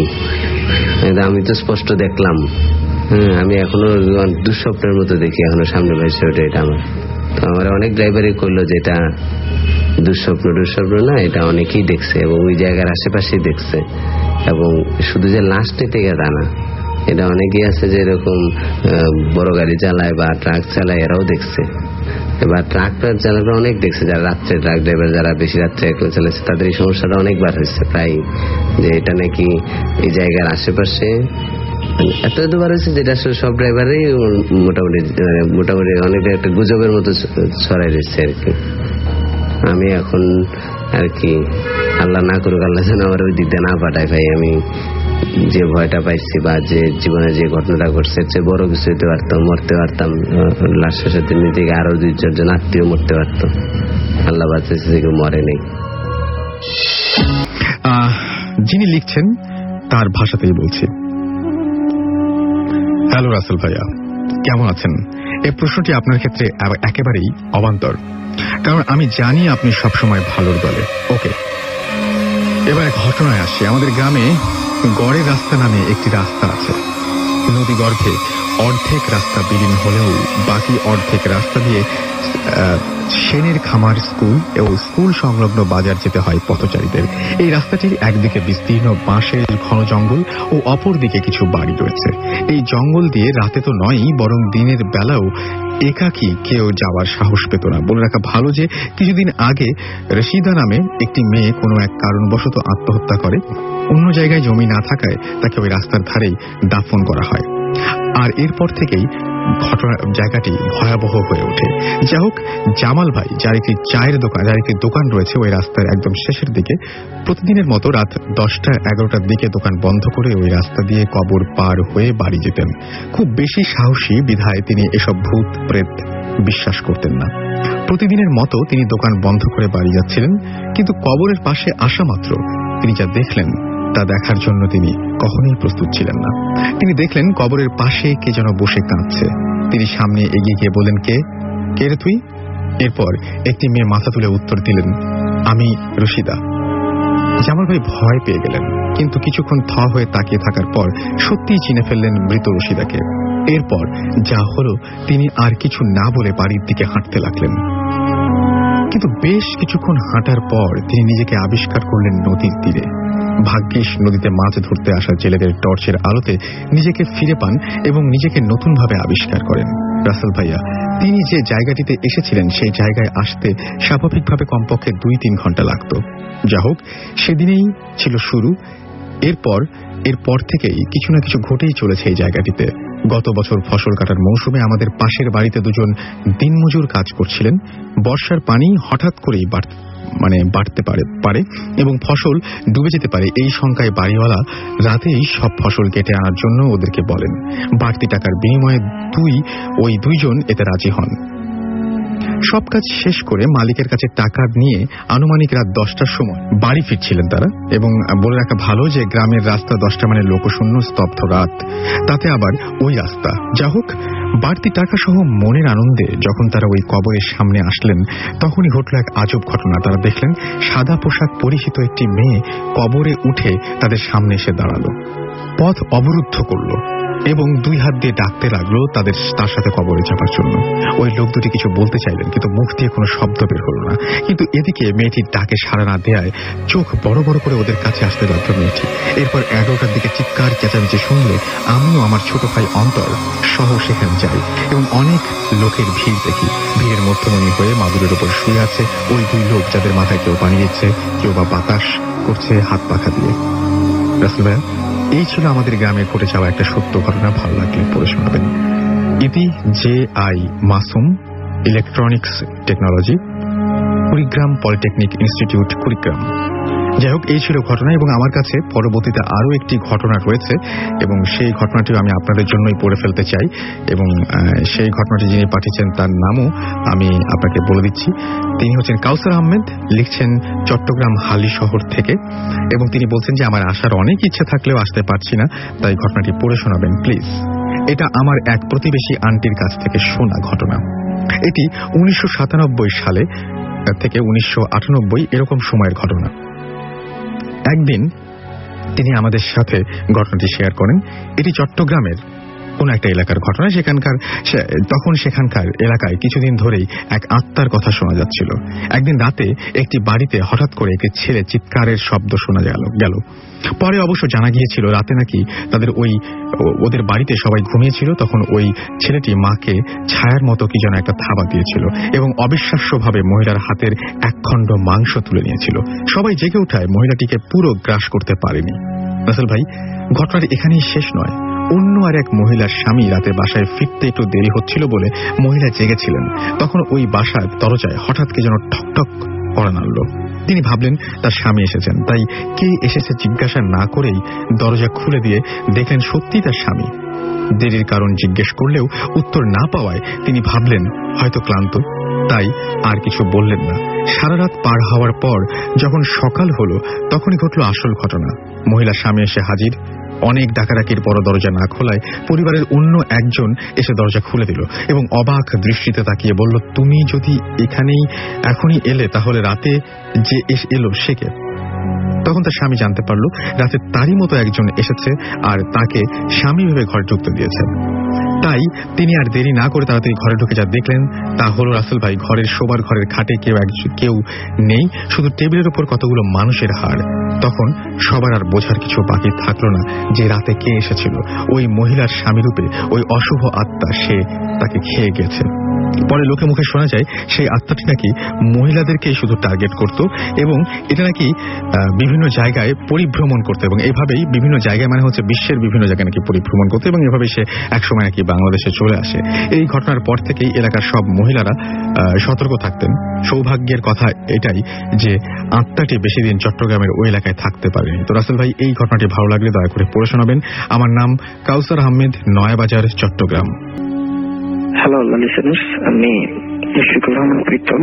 আমি তো স্পষ্ট দেখলাম। আমি এখনো দুঃস্বপ্নের মতো দেখি, এখনো সামনে ভাইসে ওঠে এটা আমার। তো আমার অনেক ড্রাইভারই করলো যে এটা দুঃস্বপ্ন না, এটা অনেকেই দেখছে এবং ওই জায়গার আশেপাশেই দেখছে। এবং শুধু যে লাস্টে থেকে তা না, এটা অনেকেই আছে যে এরকম বড় গাড়ি চালায় বা ট্রাক চালায়, এরাও দেখছে। এবার ট্রাক চালানো অনেক দেখছে, যারা রাত্রে ট্রাক ড্রাইভার, যারা বেশি রাত্রে একলা চালাচ্ছে, তাদের এই সমস্যাটা অনেকবার হয়েছে প্রায়, যে এটা নাকি এই জায়গার আশেপাশে এতবার হয়েছে যেটা আসলে সব ড্রাইভারই মোটামুটি অনেকটা একটা গুজবের মতো ছড়াই রয়েছে আর কি। আমি এখন আর কি আল্লাহ না করুক, আল্লাহ যেন আমার ওই দিকটা না পাঠায় ভাই। আমি যে ভয়টা পাইছি বা যে জীবনে যে ঘটনাটা ঘটছে, সে বড় কিছু হইতে পারতাম, মরতে পারতাম, লাশের সাথে নিজেকে আরো 2-4 জন আত্মীয় মরতে পারত। আল্লাহ বাঁচাইছে, কেউ মরে নেই। যিনি লিখছেন তার ভাষাতেই বলছি। হ্যালো রাসেল ভাইয়া, কেমন আছেন? এই প্রশ্নটি আপনার ক্ষেত্রে একেবারেই অবান্তর, কারণ আমি জানি আপনি সবসময় ভালোর দলে। ওকে, এবার ঘটনায় আসি। আমাদের গ্রামে গড়ের রাস্তা নামে একটি রাস্তা আছে। নদী গর্ভে অর্ধেক রাস্তা বিলীন হলেও বাকি অর্ধেক রাস্তা দিয়ে সেনের খামার স্কুল এবং স্কুল সংলগ্ন বাজার যেতে হয় পথচারীদের। এই রাস্তাটির একদিকে বিস্তীর্ণ বাঁশের ঘন জঙ্গল ও অপর দিকে কিছু বাড়ি রয়েছে। এই জঙ্গল দিয়ে রাতে তো নয়ই, বরং দিনের বেলাও একাকী কেউ যাওয়ার সাহস পেত না। বলে রাখা ভালো যে কিছুদিন আগে রশিদা নামে একটি মেয়ে কোনো এক কারণবশত আত্মহত্যা করে। অন্য জায়গায় জমি না থাকায় তাকে ওই রাস্তার ধারেই দাফন করা হয়। আর এরপর থেকেই জায়গাটি ভয়াবহ হয়ে ওঠে। যাই হোক, জামাল ভাই, যার একটি চায়ের দোকান, যার একটি দোকান রয়েছে ওই রাস্তার একদম শেষের দিকে, প্রতিদিনের মতো রাত 10টা-11টার দিকে দোকান বন্ধ করে ওই রাস্তা দিয়ে কবর পার হয়ে বাড়ি যেতেন। খুব বেশি সাহসী বিধায় তিনি এসব ভূত প্রেত বিশ্বাস করতেন না। প্রতিদিনের মতো তিনি দোকান বন্ধ করে বাড়ি যাচ্ছিলেন, কিন্তু কবরের পাশে আসা মাত্র তিনি যা দেখলেন তা দেখার জন্য তিনি কখনোই প্রস্তুত ছিলেন না। তিনি দেখলেন কবরের পাশে কে যেন বসে কাঁদছে। তিনি সামনে এগিয়ে গিয়ে বললেন, কে রে তুই? এরপর একটি মেয়ে মাথা তুলে উত্তর দিলেন, আমি রশিদা। জামাল ভাই ভয় পেয়ে গেলেন, কিন্তু কিছুক্ষণ থ হয়ে তাকিয়ে থাকার পর সত্যিই চিনে ফেললেন মৃত রশিদাকে। এরপর যা হলো, তিনি আর কিছু না বলে বাড়ির দিকে হাঁটতে লাগলেন। কিন্তু বেশ কিছুক্ষণ হাঁটার পর তিনি নিজেকে আবিষ্কার করলেন নদীর তীরে। ভাগ্যিস নদীতে মাছ ধরতে আসা জেলেদের টর্চের আলোতে নিজেকে ফিরে পান এবং নিজেকে নতুনভাবে আবিষ্কার করেন। রাসেল ভাইয়া, তিনি যে জায়গাটিতে এসেছিলেন সেই জায়গায় আসতে স্বাভাবিকভাবে কমপক্ষে 2-3 ঘন্টা লাগত। যা হোক, সেদিনেই ছিল শুরু। এরপর থেকেই কিছু না কিছু ঘটেই চলেছে এই জায়গাটিতে। গত বছর ফসল কাটার মৌসুমে আমাদের পাশের বাড়িতে 2 জন দিনমজুর কাজ করছিলেন। বর্ষার পানি হঠাৎ করেই বাড়তে পারে এবং ফসল ডুবে যেতে পারে, এই শঙ্কায় বাড়িওয়ালা রাতেই সব ফসল কেটে আনার জন্য ওদেরকে বলেন। বাড়তি টাকার বিনিময়ে ওই 2 জন এতে রাজি হন। সব কাজ শেষ করে মালিকের কাছে টাকা নিয়ে আনুমানিক রাত 10টার সময় বাড়ি ফিরছিলেন তারা। এবং বলে রাখা ভালো যে গ্রামের রাস্তা 10টা মানে লোকশূন্য, স্তব্ধ রাত, তাতে আবার ওই রাস্তা। যা হোক, বাড়তি টাকা সহ মনের আনন্দে যখন তারা ওই কবরের সামনে আসলেন, তখনই ঘটল এক আজব ঘটনা। তারা দেখলেন সাদা পোশাক পরিহিত একটি মেয়ে কবরে উঠে তাদের সামনে এসে দাঁড়ালো, পথ অবরুদ্ধ করল এবং 2 হাত দিয়ে ডাকতে লাগলো তার সাথে কবরে যাবার জন্য। ওই লোক দুটি কিছু বলতে চাইলেন, কিন্তু মুখ দিয়ে কোনো শব্দ বের হলো না। কিন্তু এদিকে মেয়েটির ডাকে সাড়া না দেয়ায় চোখ বড় বড় করে ওদের কাছে আসতে লাগলো মেয়েটি। এরপর 11টার দিকে চিৎকার চেঁচামেচি শুনলে আমিও আমার ছোট ভাই অন্তর সহ সেখানে যাই এবং অনেক লোকের ভিড় দেখি। ভিড়ের মধ্যমণি হয়ে মাদুরের উপর শুয়ে আছে ওই 2 লোক, যাদের মাথায় কেউ পানি দিচ্ছে, কেউ বা বাতাস করছে হাত পাখা দিয়ে। রাসেল ভাইয়া, এই ছিল আমাদের গ্রামে ঘটে যাওয়া একটা সত্য ঘটনা। ভালো লাগলে পড়ে শোনাবেন। ইতি J.I. Masum, electronics technology, Kurigram polytechnic institute, Kurigram. যাই হোক, এই ছিল ঘটনা এবং আমার কাছে পরবর্তীতে আরও একটি ঘটনা রয়েছে এবং সেই ঘটনাটিও আমি আপনাদের জন্যই পড়ে ফেলতে চাই। এবং সেই ঘটনাটি যিনি পাঠিয়েছেন তার নামও আমি আপনাকে বলে দিচ্ছি। তিনি হচ্ছেন কাউসার আহমেদ, লিখছেন চট্টগ্রাম হালি শহর থেকে এবং তিনি বলছেন যে আমার আসার অনেক ইচ্ছে থাকলেও আসতে পারছি না, তাই ঘটনাটি পড়ে শোনাবেন প্লিজ। এটা আমার এক প্রতিবেশী আন্টির কাছ থেকে শোনা ঘটনা। এটি 1997 সালে থেকে 1998 এরকম সময়ের ঘটনা। একদিন তিনি আমাদের সাথে ঘটনাটি শেয়ার করেন। এটি চট্টগ্রামের কোন একটা এলাকার ঘটনা। তখন সেখানকার এলাকায় কিছুদিন ধরেই এক আত্মার কথা শোনা যাচ্ছিল। একদিন রাতে একটি বাড়িতে হঠাৎ করে একটি ছেলে চিৎকারের শব্দ শোনা গেল। পরে অবশ্য জানা গিয়েছিল রাতে নাকি ওদের বাড়িতে সবাই ঘুমিয়েছিল, তখন ওই ছেলেটি মাকে ছায়ার মতো কি যেন একটা থাবা দিয়েছিল এবং অবিশ্বাস্যভাবে মহিলার হাতের একখণ্ড মাংস তুলে নিয়েছিল। সবাই জেগে ওঠায় মহিলাটিকে পুরো গ্রাস করতে পারেনি। রাসেল ভাই, ঘটনাটি এখানেই শেষ নয়। অন্য আর এক মহিলার স্বামী রাতে বাসায় ফিরতে একটু দেরি হচ্ছিল বলে মহিলা জেগেছিলেন। তখন ওই বাসার দরজায় হঠাৎ কে যেন ঠকঠক করা নাড়ল। তিনি ভাবলেন তার স্বামী এসেছেন, তাই কে এসেছে জিজ্ঞাসা না করেই দরজা খুলে দিয়ে দেখলেন সত্যি তার স্বামী। দেরির কারণ জিজ্ঞেস করলেও উত্তর না পাওয়ায় তিনি ভাবলেন হয়তো ক্লান্ত, তাই আর কিছু বললেন না। সারা রাত পার হওয়ার পর যখন সকাল হলো তখনই ঘটল আসল ঘটনা। মহিলার স্বামী এসে হাজির। অনেক ডাকাডাকির পর দরজা না খোলায় পরিবারের অন্য একজন এসে দরজা খুলে দিল এবং অবাক দৃষ্টিতে তাকিয়ে বলল, তুমি যদি এখনই এলে তাহলে রাতে যে এলো সে কে? তখন তার স্বামী জানতে পারল রাতে তারই মতো একজন এসেছে আর তাকে স্বামী ভেবে ঘরে ঢুকতে দিয়েছে। তাই তিনি আর দেরি না করে তাড়াতাড়ি ঘরে ঢুকে যা দেখলেন তা হলো রাসেল ভাই, শোবার ঘরের খাটে কেউ নেই, শুধু টেবিলের উপর কতগুলো মানুষের হাড়। তখন সবার আর বোঝার কিছু বাকি থাকলো না যে রাতে কে এসেছিল। ওই মহিলার স্বামীরূপে ওই অশুভ আত্মা, সে তাকে খেয়ে গেছে। পরে লোকে মুখে শোনা যায় সেই আত্মাটি নাকি মহিলাদেরকে শুধু টার্গেট করত এবং এটা নাকি বিভিন্ন জায়গায় পরিভ্রমণ করতো এবং এইভাবেই বিভিন্ন জায়গায় মানে হচ্ছে বিশ্বের বিভিন্ন জায়গায় নাকি পরিভ্রমণ করতো এবং এভাবেই সে একসময় নাকি বাংলাদেশে চলে আসে। এই ঘটনার পর থেকেই এলাকার সব মহিলারা সতর্ক থাকতেন। সৌভাগ্যের কথা এটাই যে আত্মাটি বেশি দিন চট্টগ্রামের ওই এলাকায় থাকতে পারেনি। তো রাসেল ভাই, এই ঘটনাটি ভালো লাগলে দয়া করে পড়ে শোনাবেন। আমার নাম কাউসার আহমেদ, নয়াবাজার, চট্টগ্রাম। হ্যালো লিসেনার্স, আমি মুশফিকুর রহমান প্রীতম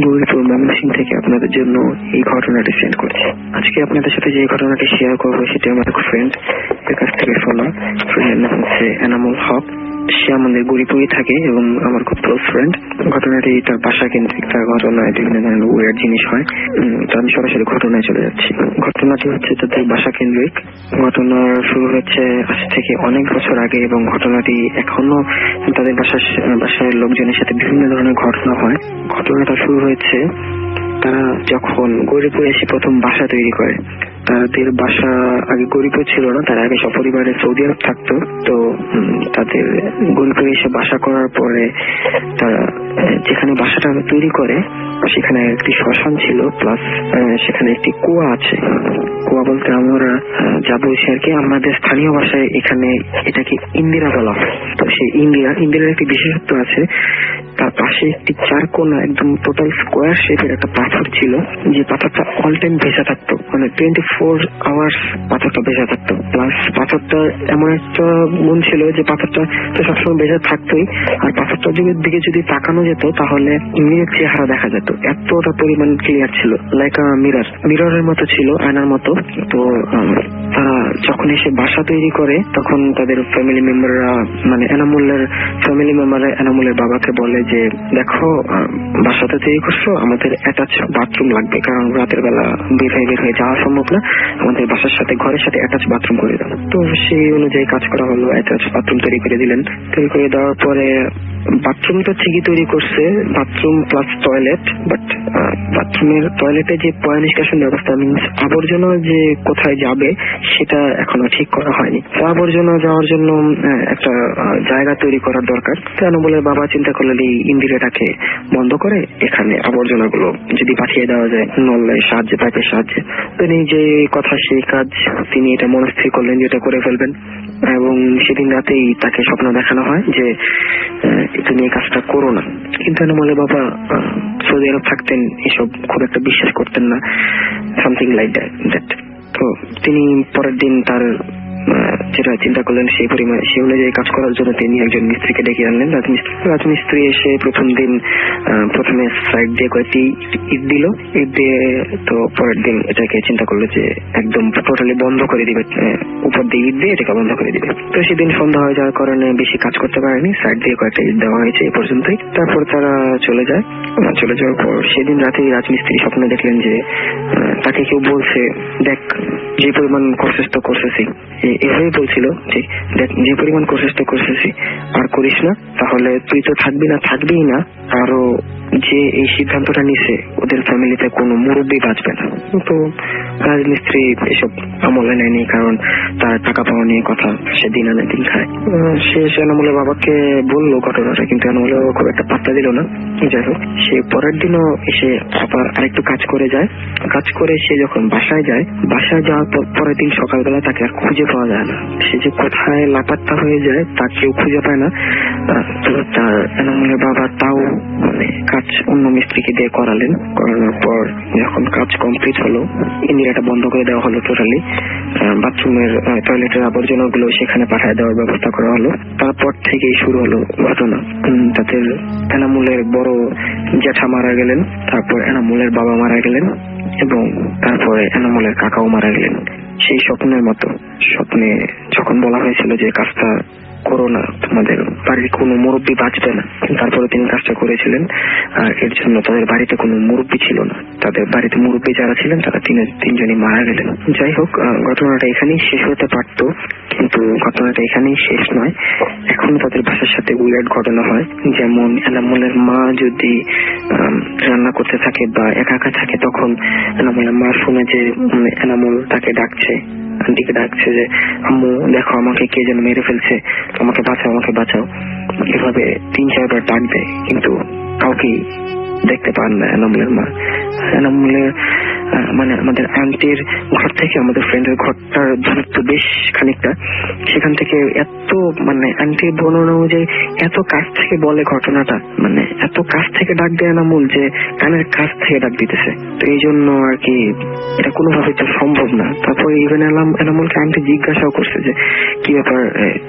গৌরীপুর ময়মনসিংহ থেকে আপনাদের জন্য এই ঘটনাটি সেন্ড করছি। আজকে আপনাদের সাথে যে ঘটনাটি শেয়ার করবো সেটি আমার এক ফ্রেন্ড এর কাছ থেকে শোনা। ফ্রেন্ডের নাম হচ্ছে এনামুল হক। সে আমাদের গৌরীপুরে থাকে এবং আমার খুব ক্লোজ ফ্রেন্ড। ঘটনাটি তার বাসা কেন্দ্রিক, তার ঘটনায় বিভিন্ন ধরনের ওয়ার্ড জিনিস হয়। তো আমি সরাসরি ঘটনায় চলে যাচ্ছি। ঘটনাটি হচ্ছে তাদের বাসা কেন্দ্রিক। ঘটনা শুরু হচ্ছে আজ থেকে অনেক বছর আগে এবং ঘটনাটি এখনো তাদের বাসার লোকজনের সাথে বিভিন্ন ধরনের ঘটনা হয়। ঘটনাটা শুরু হয়েছে তারা যখন গৌরীপুরে এসে প্রথম বাসা তৈরি করে। তাদের বাসা আগে গৌরীপুর ছিল না, তারা আগে সপরিবারে সৌদি আরব থাকতো। তো তাদের গৌরীপুরে এসে বাসা করার পরে তারা যেখানে বাসাটা তৈরি করে সেখানে একটি শ্মশান ছিল, প্লাস সেখানে একটি কুয়া আছে। কুয়া বলতে আমরা যা বলছি আর কি, আমাদের স্থানীয় ভাষায় এখানে এটাকে ইন্দিরা বলা হয়। তো সেই ইন্দিরার একটি বিশেষত্ব আছে, তার পাশে একটি চারকোনা একদম টোটাল স্কোয়ার শেপের একটা পাথর ছিল, যে পাথরটা অল টাইম ভেসে থাকতো, মানে 24 আওয়ার্স পাথরটা ভেসে থাকতো। প্লাস পাথরটা এমন একটা গুণ ছিল যে পাথরটা তো সবসময় ভেসে থাকতোই, আর পাথরটার দিকে যদি তাকানো যেত তাহলে মেয়ের চেহারা দেখা যেত, এতটা পরিমাণ ক্লিয়ার ছিল, লাইক মিররের মতো ছিল, আয়নার মতো। তো তারা যখন এসে বাসা তৈরি করে তখন তাদের ফ্যামিলি মেম্বাররা, মানে এনামুলের ফ্যামিলি মেম্বাররা এনামুলের বাবাকে বলে যে দেখো, বাসাটা তৈরি করছো, আমাদের অ্যাটাচ বাথরুম লাগবে, কারণ রাতের বেলা বের হয়ে যাওয়া সম্ভব না, আমাদের বাসার সাথে ঘরের সাথে অ্যাটাচ বাথরুম করে দাও। তো সেই অনুযায়ী কাজ করা হলো, অ্যাটাচ বাথরুম তৈরি করে দিলেন। তৈরি করে দেওয়ার পরে বাথরুম তো ঠিকই তৈরি করছে, বাথরুম প্লাস টয়লেট, বাট বাথরুমের টয়লেটে যে পয় নিষ্কাশন ব্যবস্থা, মিনস আবর্জনা যে কোথায় যাবে সেটা এখনো ঠিক করা হয়নি। তো আবর্জনা যাওয়ার জন্য একটা জায়গা তৈরি করার দরকার। কেন বলে বাবা চিন্তা করলেন এই ইন্দিরাটাকে বন্ধ করে এখানে আবর্জনাগুলো যদি পাঠিয়ে দেওয়া যায় নলের সাহায্যে, পাইপের সাহায্যে। তিনি যে কথা সেই কাজ, তিনি এটা মনস্থির করলেন যে এটা করে ফেলবেন। এবং সেদিন রাতেই তাকে স্বপ্ন দেখানো হয় যে তুমি এই কাজটা করো না। কিন্তু বলে বাবা সৌদি আরব থাকতেন, এসব খুব একটা বিশ্বাস করতেন না, সামথিং লাইক দ্যাট। তো তিনি পরের দিন তার যেটা চিন্তা করলেন সেই অনুযায়ী কাজ করার জন্য তিনি একজন মিস্ত্রিকে ডেকে আনলেন। রাজমিস্ত্রি এসে প্রথমে সাইড দিয়ে কয়েকটি ইট দিল। ইট দিয়ে তো পরের দিন এটাকে চিন্তা করলো যে একদম টোটালি বন্ধ করে দিবে, উপর দিয়ে ইট দিয়ে এটাকে বন্ধ করে দিবে। তো সেদিন সন্ধ্যা হয়ে যাওয়ার কারণে বেশি কাজ করতে পারেনি, সাইড দিয়ে কয়েকটা ইট দেওয়া হয়েছে এই পর্যন্তই। তারপর তারা চলে যায়। চলে যাওয়ার পর সেদিন রাতেই রাজমিস্ত্রি স্বপ্নে দেখলেন যে তাকে কেউ বলছে, দেখ যে পরিমাণ করছিস তো করছিসই, এভাবেই বলছিল যে দেখ যে পরিমাণ করছিস তো করছিসই, আর করিস না, তাহলে তুই তো থাকবিই না, আরো যে এই সিদ্ধান্তটা নিছে ওদের ফ্যামিলিতে কোনো মুরব্বী বাঁচবে না। তো রাজমিস্ত্রি এসব আমলে নেয়নি, কারণ তার টাকা পাওয়া নিয়ে কথা, সে দিন আনে দিন খায়। সে এনামুলের বাবাকে বললো ঘটনাটা, কিন্তু এনামুলের বাবা খুব একটা পাত্তা দিল না। যাই হোক, সে পরের দিনও এসে আবার আরেকটু কাজ করে যায়। কাজ করে সে যখন বাসায় যাওয়ার পরের দিন সকালবেলা তাকে আর খুঁজে পাওয়া যায় না। সে যে কোথায় লাপাত্তা হয়ে যায় তা কেউ খুঁজে পায় না। তো তার এনামুলের বাবা তাও মানে কাজ অন্য মিস্ত্রিকে দিয়ে করালেন। করানোর পর যখন কাজ কমপ্লিট হলো, ইন্দিরাটা বন্ধ করে দেওয়া হলো টোটালি। বাথরুমের টয়লেটের আবর্জনা গুলো সেখানে পাঠিয়ে দেওয়ার ব্যবস্থা করা হলো। তারপর থেকেই শুরু হলো ঘটনা। তাদের এনামুলের বড় জ্যাঠা মারা গেলেন, তারপর এনামুলের বাবা মারা গেলেন, এবং তারপরে এনামুলের কাকাও মারা গেলেন। সেই স্বপ্নের মতো স্বপ্নে যখন বলা হয়েছিল যে কাজটা করো না, তোমাদের বাড়ির কোনো মুরব্বী বাঁচবে না, তারপরে তিনি কাজটা করেছিলেন। আর এর জন্য তাদের বাড়িতে কোনো মুরব্বী ছিল না, তাদের বাড়িতে মুরব্বী যারা ছিলেন তারা তিনজনই মারা গেলেন। যাই হোক, ঘটনাটা এখানেই শেষ হতে পারত, কিন্তু ঘটনাটা এখানেই শেষ নয়। এখন তাদের বাসার সাথে উইয়ার্ড ঘটনা হয়। যেমন এনামুলের মা যদি রান্না করতে থাকে বা একা একা থাকে, তখন এনামুলের মা শুনে যে এনামুল তাকে ডাকছে, আন্টিকে ডাকছে যে আম্মু দেখো আমাকে কে যেন মেরে ফেলছে, আমাকে বাঁচাও। এভাবে 3-4 বার ডাক দেয়, কিন্তু কাউকেই দেখতে পান না এনামুলের মা। এনামুলের মানে আমাদের আন্টির ঘর থেকে আমাদের ফ্রেন্ডের ঘরটার দূরত্ব বেশ খানিকটা। সেখান থেকে এত মানে আন্টির বর্ণনা অনুযায়ী এত কাছ থেকে বলে ঘটনাটা, মানে এত কাছ থেকে ডাক দেয় এনামুল যে কানের কাছ থেকে ডাক দিতেছে। তো এই জন্য আর কি এটা কোনোভাবে তো সম্ভব না। তারপরে ইভেন এনামুলকে আন্টি জিজ্ঞাসাও করছে যে কি ব্যাপার,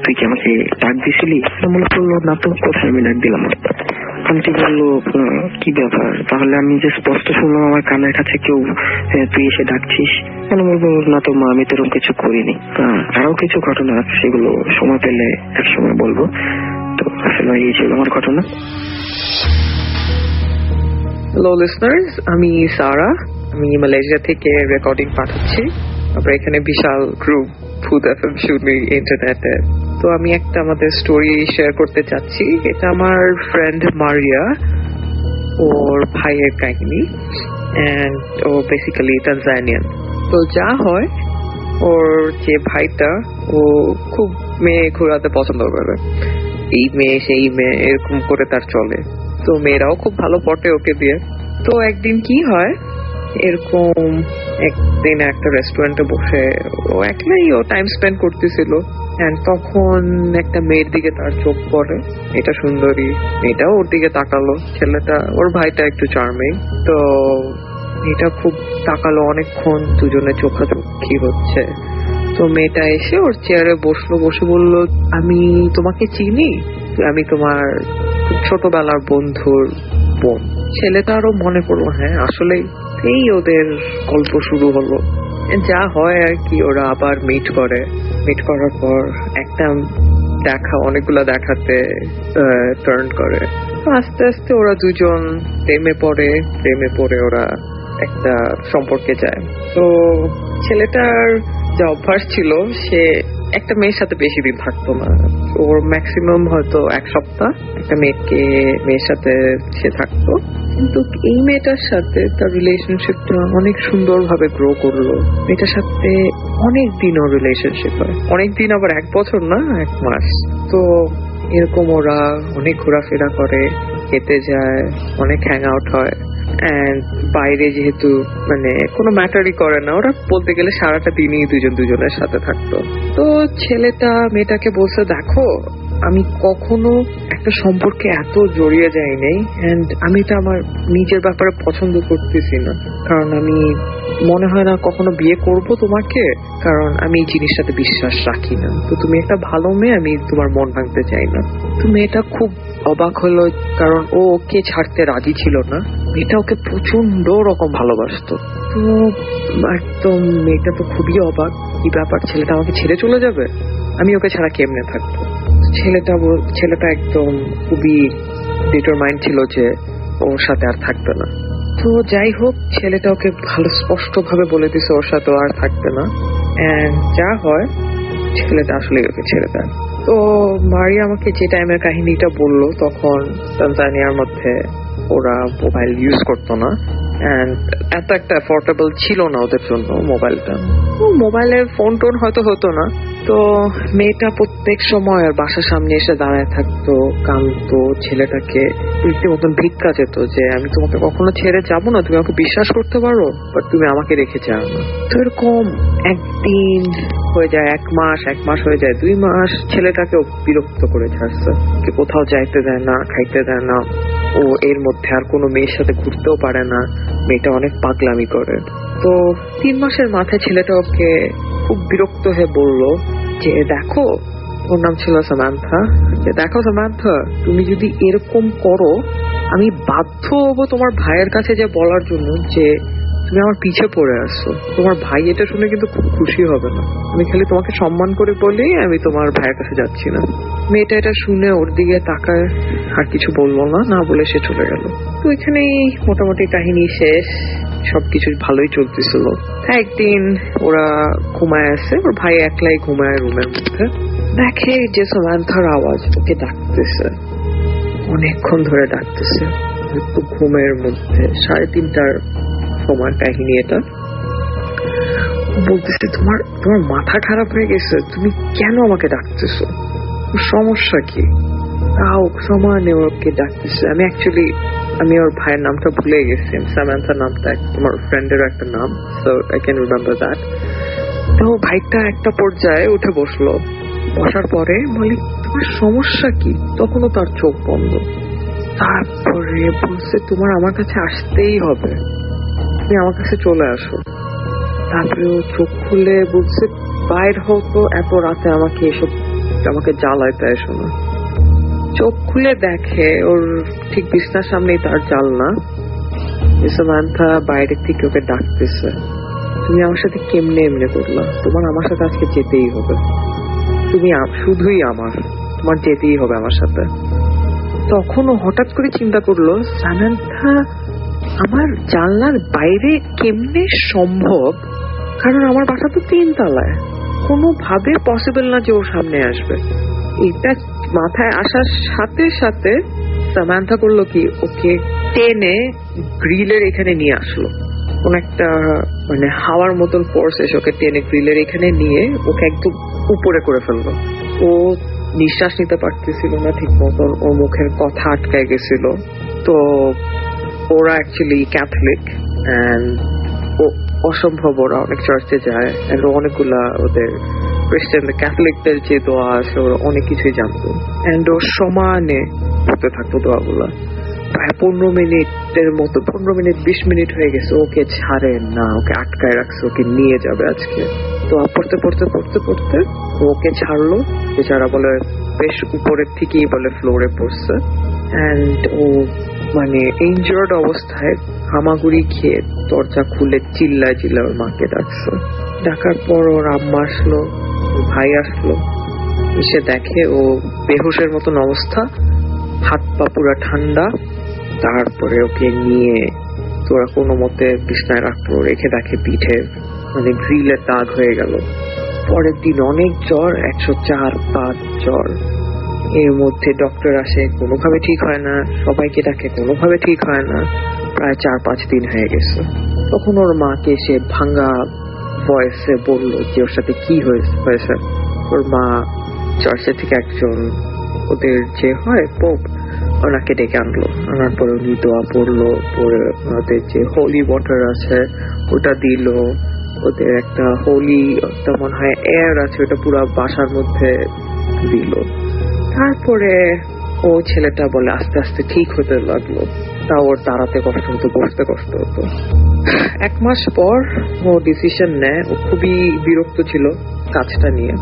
তুই কি আমাকে ডাক দিছিলি? এনামুল বললো না তো, কোথায় আমি ডাক দিলাম। আন্টি বললো কি ব্যাপার, তাহলে আমি যে স্পষ্ট শুনলাম আমার কানের কাছে কেউ, তুই এসে ডাকছিস। এনামুল বলল না তো মা, আমি তোরকম কিছু করিনি। আরো কিছু ঘটনা আছে, সেগুলো সময় পেলে একসময় বলবো। তো আসলে এই ছিল আমার ঘটনা। হ্যালো লিসনার্স, আমি সারা, আমি মালয়েশিয়া থেকে রেকর্ডিং পাঠাচ্ছি। আমরা এখানে বিশাল গ্রুপ ভূত এফএম শুনি ইন্টারনেটে। তো আমি একটা আমাদের স্টোরি শেয়ার করতে চাচ্ছি। এটা আমার ফ্রেন্ড মারিয়া, ওর ভাইয়ের কাহিনী, এন্ড ও বেসিক্যালি তানজানিয়ান। তো যা হয়, ওর যে ভাইটা ও খুব মেয়ে ঘোরাতে পছন্দ করে, এই মেয়ে সেই মেয়ে এরকম করে তার চলে। তো মেয়েরাও খুব ভালো পটে ওকে দিয়ে। তো একদিন কি হয়, এরকম একদিন একটা রেস্টুরেন্টে বসে ও একলাই ও টাইম স্পেন্ড করতেছিল, এন্ড তখন একটা মেয়ের দিকে তার চোখ পড়ে। এটা সুন্দরী, মেয়েটাও ওর দিকে তাকালো। ছেলেটা, ওর ভাইটা একটু চার্মিং, তো মেয়েটা খুব তাকালো অনেকক্ষণ, দুজনে চোখাচোখি হচ্ছে। তো মেয়েটা এসে ওর চেয়ারে বসলো, বসে বলল, আমি তোমাকে চিনি, আমি তোমার খুব ছোটবেলার বন্ধুর বোন। ছেলেটারও মনে পড়লো, হ্যাঁ আসলেই। এই ওদের গল্প শুরু হলো। যা হয় আর কি, ওরা আবার মিট করার পর একটা দেখা অনেকগুলা দেখাতে টার্ন করে। আস্তে আস্তে ওরা দুজন প্রেমে পড়ে ওরা একটা সম্পর্কে যায়। তো ছেলেটার যা অভ্যাস ছিল, সে একটা মেয়ের সাথে বেশি দিন থাকতো না। ওর ম্যাক্সিমাম হয়তো 1 সপ্তাহ একটা মেয়ের সাথে সে থাকতো। কিন্তু এই মেয়েটার সাথে তার রিলেশনশিপটা অনেক সুন্দরভাবে গ্রো করলো। মেয়েটার সাথে অনেক দিন ওর রিলেশনশিপ হয়, অনেক দিন, আবার 1 বছর না, 1 মাস। তো এরকম ওরা অনেক ঘোরাফেরা করে, খেতে যায়, অনেক হ্যাং আউট হয়। এন্ড বাইরে যেহেতু মানে কোনো ম্যাটারই করে না, ওরা বলতে গেলে সারাটা দিনই দুজনের সাথে থাকতো। তো ছেলেটা মেয়েটাকে বলছে, দেখো আমি কখনো একটা সম্পর্কে এত জড়িয়ে যাই নাই, এন্ড আমি এটা আমার নিজের ব্যাপারে পছন্দ করতেছি না, কারণ আমি মনে হয় না কখনো বিয়ে করব তোমাকে, কারণ আমি এই জিনিসটাতে বিশ্বাস রাখি না। তো তুমি একটা ভালো মেয়ে, আমি তোমার মন ভাঙতে চাই না। তো মেয়েটা খুব অবাক হলো, কারণ ও ওকে ছাড়তে রাজি ছিল না। মেয়েটা ওকে প্রচন্ড রকম ভালোবাসতো। তো একদম মেয়েটা তো খুবই অবাক, কি ব্যাপার, ছেলেটা আমাকে ছেড়ে চলে যাবে, আমি ওকে ছাড়া কেমনে থাকবো। ছেলেটা একদম খুবই ডিটারমাইন্ড ছিল যে ওর সাথে আর থাকবে না। তো যাই হোক, ছেলেটা ওকে ভালো স্পষ্ট ভাবে বলে দিছে ওর সাথে আর থাকবে না। যা হয়, ছেলেটা আসলে ওকে ছেড়ে দেয়। তো মারিয়া আমাকে যে টাইমের কাহিনীটা বললো, তখন তানজানিয়ার মধ্যে ওরা মোবাইল ইউজ করতো না, এত একটা অ্যাফোর্ডেবল ছিল না ওদের জন্য মোবাইলটা। মোবাইলের ফোন টোন হয়তো হতো না। তো মেয়েটা প্রত্যেক সময় আর বাসার সামনে এসে দাঁড়ায় থাকতো, কাঁদতো, ছেলেটাকে রীতিমতন ভিক্ষা যেত যে আমি তোমাকে কখনো ছেড়ে যাবো না, তুমি আমাকে বিশ্বাস করতে পারো, বাট তুমি আমাকে রেখে যাও না। তো এরকম একদিন হয়ে যায়, এক মাস হয়ে যায়, 2 মাস। ছেলেটাকে বিরক্ত করে ছাড়ছে, কোথাও যাইতে দেয় না, খাইতে দেয় না। ও এর মধ্যে আর কোনো মেয়ের সাথে ঘুরতেও পারে না, মেয়েটা অনেক পাগলামি করে। তো 3 মাসের মাথায় ছেলেটা ওকে খুব বিরক্ত হয়ে বললো যে দেখো, ওর নাম ছিল সামান্থা, যে দেখো সামান্থা, তুমি যদি এরকম করো আমি বাধ্য হবো তোমার ভাইয়ের কাছে যে বলার জন্য যে তুমি আমার পিছে পড়ে আসছো। তোমার ভাই এটা শুনে কিন্তু খুব খুশি হবে না। আমি খালি তোমাকে সম্মান করে বলেই আমি তোমার ভাইয়ের কাছে যাচ্ছি না। মেয়েটা এটা শুনে ওর দিকে তাকায়, আর কিছু বললো না, না বলে সে চলে গেল। তো এখানেই মোটামুটি কাহিনী শেষ, সবকিছু ভালোই চলতেছিল। একদিন ওরা ঘুমায় আছে, ওর ভাই একলাই ঘুমায় রুমের মধ্যে, দেখে যে সামান্থার আওয়াজ ওকে ডাকতেছে, অনেকক্ষণ ধরে ডাকতেছে, একটু ঘুমের মধ্যে। 3:30টার সময় কাহিনী এটা। বলতেছে তোমার মাথা খারাপ হয়ে গেছে, তুমি কেন আমাকে ডাকতেছো, সমস্যা কি? তাও সমানে ওকে ডাকতেছে। আমি ওর ভাইয়ের নামটা ভুলে গেছি, সামান্থা নামটা তোমার ফ্রেন্ডের একটা নাম, so I can remember that. তো ভাইটা একটা পর্যায়ে উঠে বসলো, বসার পরে বলি তোমার সমস্যা কি? তখনও তার চোখ বন্ধ। তারপরে বলছে তোমার আমার কাছে আসতেই হবে, তুমি আমার কাছে চলে আসো। তারপরে ও চোখ খুলে বলছে বাইর হতো, এত রাতে আমাকে জ্বালাইতে এসো না। চোখ খুলে দেখে ওর ঠিক বিছনার সামনেই তার জানলা, সামান্থা বাইরে থেকে ওকে ডাকতেছে, তুমি আমার সাথে কেমনে এমনি করলা, তোমার আমার সাথে আজকে যেতেই হবে, তুমি শুধুই আমার, তোমার যেতেই হবে আমার সাথে। তখন ও হঠাৎ করে চিন্তা করলো, সামান্থা আমার জানলার বাইরে কেমনে সম্ভব, কারণ আমার বাসা তো 3 তলায়, কোনোভাবে পসিবল না যে ওর সামনে আসবে। এটা মাথায় আসার সাথে সাথে সামান্থা করলো কি, ওকে টেনে গ্রিলের এখানে নিয়ে আসলো। কোন একটা মানে হাওয়ার মতন ফোর্স এসে ওকে টেনে গ্রিলের এখানে নিয়ে ওকে একদম উপরে করে ফেললো। ও নিঃশ্বাস নিতে পারতেছিল না ঠিক মতন, ওর মুখের কথা আটকায় গেছিল। তো ওরা অ্যাকচুয়ালি ক্যাথলিক, এন্ড অসম্ভব, ওরা অনেক চার্চে যায়, এন্ড অনেকগুলা ওদের খ্রিস্টান ক্যাথলিকদের যে দোয়া আছে ওরা অনেক কিছুই জানতো, এন্ড ও সমানে হতে থাকতো দোয়াগুলা। প্রায় 15 মিনিটের মতো, 20 মিনিট হয়ে গেছে, ওকে ছাড়ে না, ওকে আটকায় রাখছে, ওকে নিয়ে যাবে আজকে। তো পড়তে পড়তে ওকে ছাড়লো, বেচারা বলে বেশ উপরের থেকেই বলে ফ্লোরে পড়ছে, এন্ড ও মানে ইনজুর্ড অবস্থায় হামাগুড়ি খেয়ে দরজা খুলে চিল্লায় ওর মাকে ডাকছে। ডাকার পর ওর আম্মা আসলো, ভাই আসলো, এসে দেখে ও বেহুশের মতন অবস্থা, হাত পা পুরা ঠান্ডা। তারপরে ওকে নিয়ে তোরা কোনো মতে বিছনায় রাখলো, রেখে দেখে পিঠে মানে গ্রিলের দাগ হয়ে গেল। পরের দিন অনেক জ্বর, 104-5 জ্বর। এর মধ্যে ডক্টর আসে, কোনোভাবে ঠিক হয় না, সবাইকে ডাকে, কোনোভাবে ঠিক হয় না। প্রায় 4-5 দিন হয়ে গেছে। তখন ওর মাকে এসে ভাঙ্গা ভয়েসে বললো যে ওর সাথে কি হয়েছে। ওর মা চার্চের থেকে একজন ওদের যে হয় পোপ, ওনাকে ডেকে আনলো। আনার পরে উনি দোয়া পড়লো, পরে ওদের যে হোলি ওয়াটার আছে ওটা দিল, ওদের একটা হোলি মনে হয় এয়ার আছে, ওটা পুরো বাসার মধ্যে দিল। তারপরে ও ছেলেটা বলে আস্তে আস্তে ঠিক হতে লাগলো, তা ওর দাঁড়াতে কষ্ট হতো, বসতে কষ্ট হতো। 1 মাস পর ও ডিসিশন নেয়, ও খুবই বিরক্ত ছিল কাজটা নিয়ে।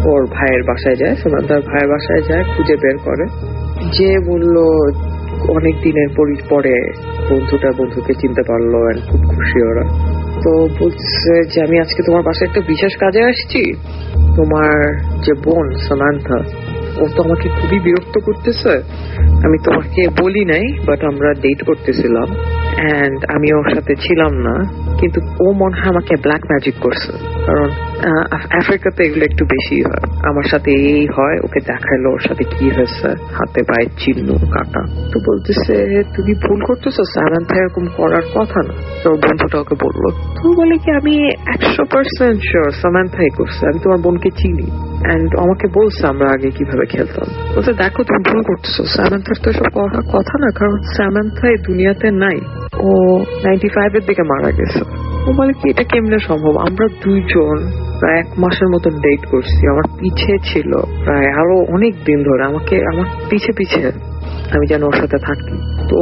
ওর ভাইয়ের বাসায় যায়, সামান্থার ভাইয়ের বাসায় যায়, খুঁজে বের করে যে বলল অনেক দিনের পরে বন্ধুকে চিনতে পারলো and খুব খুশি ওরা। তো বলছে যে আমি আজকে তোমার বাসায় একটা বিশেষ কাজে আসছি। তোমার যে বোন সামান্থা, ও তো আমাকে খুবই বিরক্ত করতেছে। আমি তোমাকে বলি নাই, বাট আমরা ডেট করতেছিলাম এন্ড আমি ওর সাথে ছিলাম না, কিন্তু ও মনে হয় আমাকে ব্ল্যাক ম্যাজিক করছে। কারণ আফ্রিকাতে এগুলো একটু বেশি হয়। আমার সাথে এই হয়, ওকে দেখাইলো ওর সাথে কি হয়েছে, হাতে পায়ে চিহ্ন কাটা। তো বলতেছে তুমি ভুল করতেছো, সামান্থা এরকম করার কথা না। তোর বন্ধুটা ওকে বললো। তো বলে কি আমি 100% শিওর সামান্থাই করছে, আমি তোমার বোনকে চিনি এন্ড আমাকে বলছে আমরা আগে কিভাবে খেলতাম। বলছে দেখো তুমি ভুল করতেছো, সামান্থার তো এসব করার কথা না, কারণ সামান্থা এই দুনিয়াতে নাই। ও 95 এর দিকে মারা গেছে। ও বলে কি এটা কেমনে সম্ভব? আমরা দুইজন প্রায় 1 মাসের মতো ডেট করছি, আমার পিছে ছিল প্রায় আরো অনেক দিন ধরে, আমার পিছে আমি যেন ওর সাথে থাকি। তো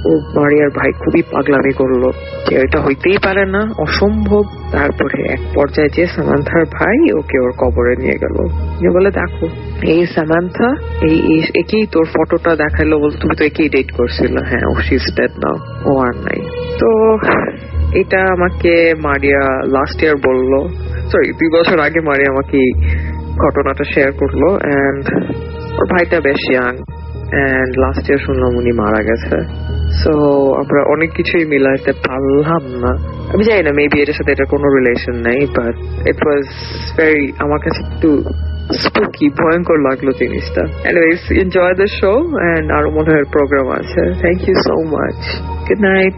ও মারিয়ার ভাই খুবই পাগলামি করলো যে এটা হইতেই পারে না, অসম্ভব। তারপরে এক পর্যায়ে যে সামান্থার ভাই ওকে ওর কবরে নিয়ে গেল, নিয়ে বলে দেখো এই সামান্থা, একেই তোর ফটোটা দেখালো, বলতো তুমি তো একেই ডেট করছিল। হ্যাঁ, ও শি ইজ ডেড নাও, ও আর নাই। তো এটা আমাকে মারিয়া লাস্ট ইয়ার বললো, 2 বছর আগে মারিয়া আমাকে ঘটনাটা শেয়ার করলো। এন্ড ওর ভাইটা বেশ ইয়াং এন্ড লাস্ট ইয়ার শুনলাম উনি মারা গেছে। সো আমরা অনেক কিছুই মিলাইতে পারলাম না। আমি জানি না, মেবি এটার সাথে এটা কোনো রিলেশন নাই, বাট ইট ওয়াজ ভেরি, আমার কাছে একটু স্পুকি, ভয়ঙ্কর লাগলো জিনিসটা। Anyways, enjoy the show and আরো মনে হয় প্রোগ্রাম আছে। Thank you so much, good night.